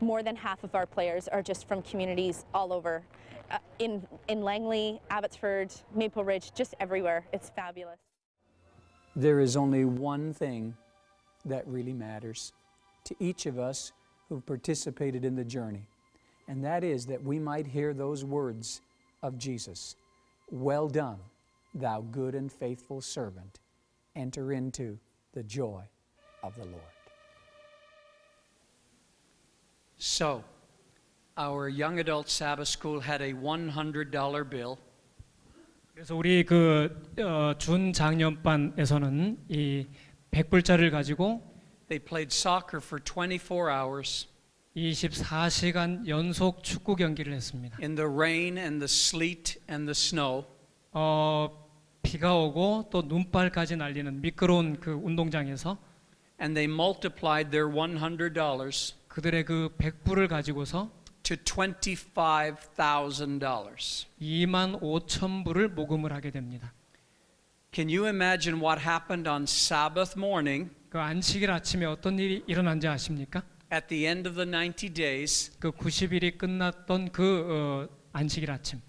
more than half of our players are just from communities all over. In Langley, Abbotsford, Maple Ridge, just everywhere. It's fabulous. There is only one thing that really matters to each of us who participated in the journey, and that is that we might hear those words of Jesus. Well done, thou good and faithful servant. Enter into the joy of the Lord. So, our young adult Sabbath school had a $100 bill. 그래서 우리 준장년반에서는 이 100불짜리를 가지고 They played soccer for 24 hours 24시간 연속 축구 경기를 했습니다. in the rain and the sleet and the snow. 비가 오고 또 눈발까지 날리는 미끄러운 그 운동장에서 And they multiplied their $100 그들의 그 100불을 가지고서 to $25,000. 25,000불을 모금을 하게 됩니다. Can you imagine what happened on Sabbath morning 그 안식일 아침에 어떤 일이 일어난지 아십니까? at the end of the 90 days? 그 90일이 끝났던 그 안식일 아침.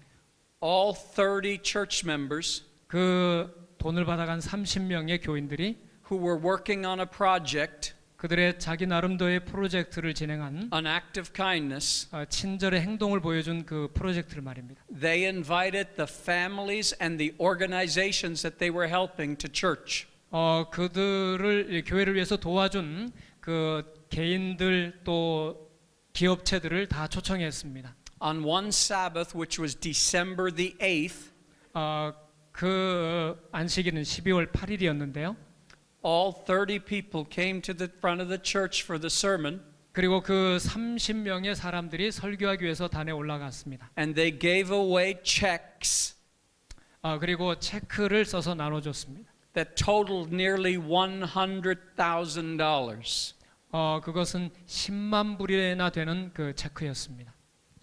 All 30 church members 그 돈을 받아간 30명의 교인들이 who were working on a project, 그들의 자기 나름대로의 프로젝트를 진행한 an act of kindness, 친절의 행동을 보여준 그 프로젝트를 말입니다. they invited the families and the organizations that they were helping to church. 그들을 교회를 위해서 도와준 그 개인들 또 기업체들을 다 초청했습니다. On one Sabbath, which was December the 8th, 그 안식일은 12월 8일이었는데요. all 30 people came to the front of the church for the sermon, 그리고 그 30명의 사람들이 설교하기 위해서 단에 올라갔습니다. and they gave away checks 그리고 체크를 써서 나눠줬습니다. that totaled nearly $100,000. 그것은 10만 불이나 되는 그 체크였습니다.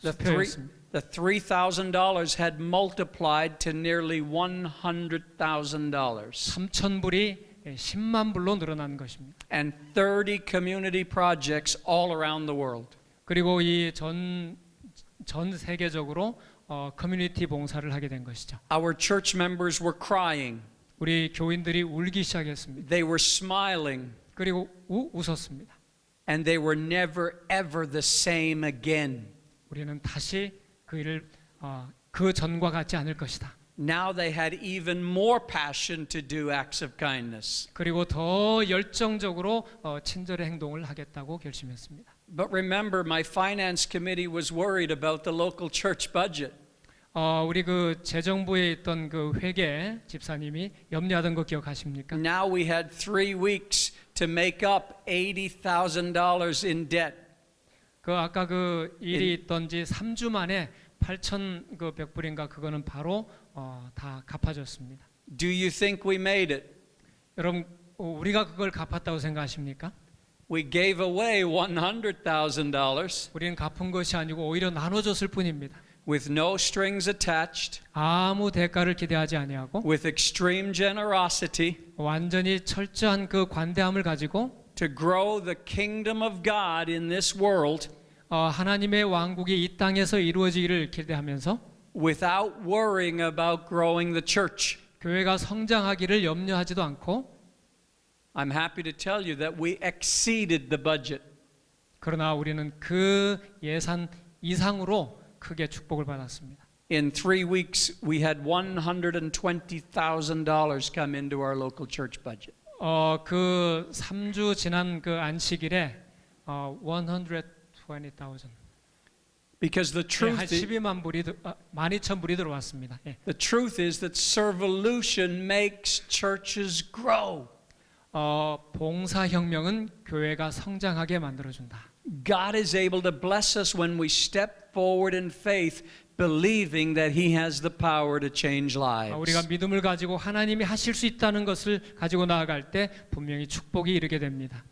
The 수표였습니다. $3,000 had multiplied to nearly $100,000. 3천 불이 10만 불로 늘어난 것입니다. And 30 community projects all around the world. 그리고 이 전 세계적으로 커뮤니티 봉사를 하게 된 것이죠. Our church members were crying. 우리 교인들이 울기 시작했습니다. They were smiling. 그리고 웃었습니다. And they were never ever the same again. 우리는 다시 그 일을 그 전과 같지 않을 것이다. Now they had even more passion to do acts of kindness. 그리고 더 열정적으로 친절의 행동을 하겠다고 결심했습니다. But remember, my finance committee was worried about the local church budget. 우리 그 재정부에 있던 그 회계 집사님이 염려하던 거 기억하십니까? Now we had 3 weeks to make up $80,000 in debt. 그 아까 그 일이 있던지 3주 만에 8,100불인가 그거는 바로 다 갚아졌습니다. Do you think we made it? 여러분 우리가 그걸 갚았다고 생각하십니까? We gave away $100,000 우리는 갚은 것이 아니고 오히려 나눠줬을 뿐입니다. with no strings attached, 아무 대가를 기대하지 아니하고 with extreme generosity 완전히 철저한 그 관대함을 가지고 to grow the kingdom of God in this world 하나님의 왕국이 이 땅에서 이루어지기를 기대하면서 without worrying about growing the church. 교회가 성장하기를 염려하지도 않고 I'm happy to tell you that we exceeded the budget. 그러나 우리는 그 예산 이상으로 크게 축복을 받았습니다. In 3 weeks, we had $120,000 come into our local church budget. 그 3주 지난 그 안식일에 120,000 Because the 한 truth is, 12만 불이 12,000불이 들어왔습니다. 예. the truth is that servolution makes churches grow. 봉사혁명은 교회가 성장하게 만들어준다. God is able to bless us when we step forward in faith, believing that He has the power to change lives. 우리가 믿음을 가지고 하나님이 하실 수 있다는 것을 가지고 나아갈 때 분명히 축복이 이르게 됩니다.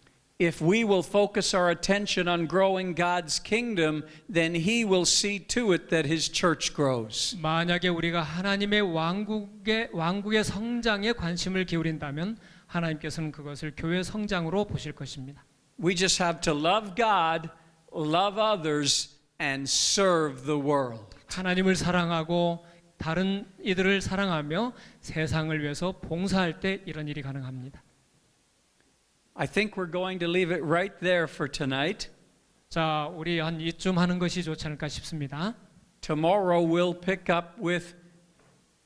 If we will focus our attention on growing God's kingdom, then He will see to it that His church grows. 만약에 우리가 하나님의 왕국의 성장에 관심을 기울인다면 하나님께서는 그것을 교회 성장으로 보실 것입니다. We just have to love God, love others, and serve the world. 하나님을 사랑하고 다른 이들을 사랑하며 세상을 위해서 봉사할 때 이런 일이 가능합니다. I think we're going to leave it right there for tonight. 자, 우리 한 이쯤 하는 것이 좋지 않을까 싶습니다. Tomorrow we'll pick up with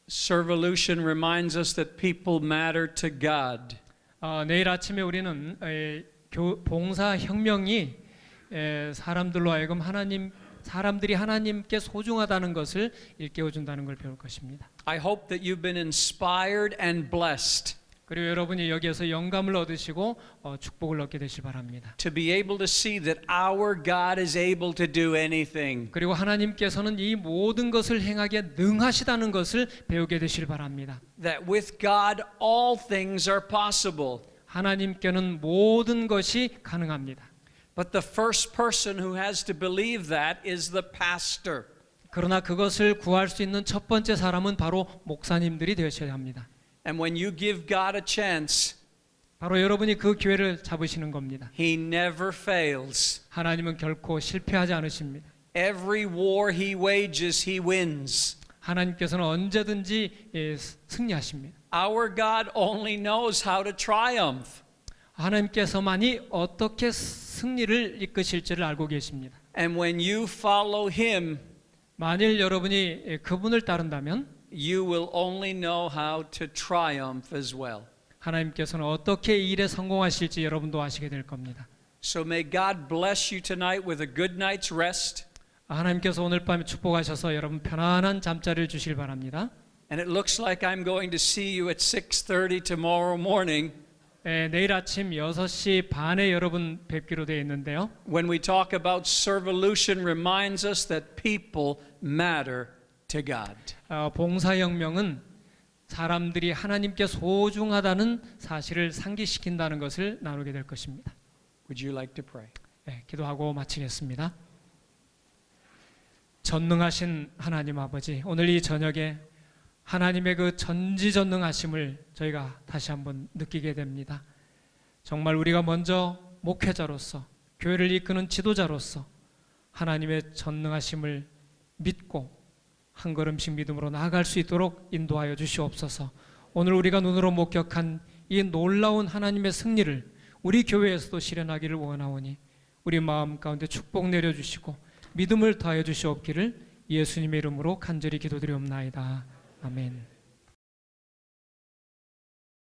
servolution reminds us that people matter to God. 내일 아침에 우리는 봉사혁명이 사람들로 하여금 사람들이 하나님께 소중하다는 것을 일깨워 준다는 걸 배울 것입니다. I hope that you've been inspired and blessed 그리고 여러분이 여기에서 영감을 얻으시고 축복을 얻게 되시기 바랍니다. to be able to see that our God is able to do anything. 그리고 하나님께서는 이 모든 것을 행하기에 능하시다는 것을 배우게 되시길 바랍니다. That with God all things are possible. 하나님께는 모든 것이 가능합니다. But the first person who has to believe that is the pastor. 그러나 그것을 구할 수 있는 첫 번째 사람은 바로 목사님들이 되셔야 합니다. And when you give God a chance, 바로 여러분이 그 기회를 잡으시는 겁니다. He never fails. 하나님은 결코 실패하지 않으십니다. Every war He wages, He wins. 하나님께서는 언제든지 승리하십니다. Our God only knows how to triumph. 하나님께서만이 어떻게 승리를 이끄실지를 알고 계십니다. And when you follow Him, 만일 여러분이 그분을 따른다면 you will only know how to triumph as well. 하나님께서는 어떻게 이 일에 성공하실지 여러분도 아시게 될 겁니다. So may God bless you tonight with a good night's rest. 하나님께서 오늘 밤에 축복하셔서 여러분 편안한 잠자리를 주실 바랍니다. And it looks like I'm going to see you at 6:30 tomorrow morning 내일 아침 6시 반에 여러분 뵙기로 되어 있는데요. when we talk about servolution reminds us that people matter to God. 봉사혁명은 사람들이 하나님께 소중하다는 사실을 상기시킨다는 것을 나누게 될 것입니다. Would you like to pray? 기도하고 마치겠습니다. 전능하신 하나님 아버지, 오늘 이 저녁에 하나님의 그 전지전능하심을 저희가 다시 한번 느끼게 됩니다. 정말 우리가 먼저 목회자로서, 교회를 이끄는 지도자로서 하나님의 전능하심을 믿고 한 걸음씩 믿음으로 나아갈 수 있도록 인도하여 주시옵소서. 오늘 우리가 눈으로 목격한 이 놀라운 하나님의 승리를 우리 교회에서도 실현하기를 원하오니 우리 마음 가운데 축복 내려주시고 믿음을 더하여 주시옵기를 예수님의 이름으로 간절히 기도드리옵나이다. 아멘.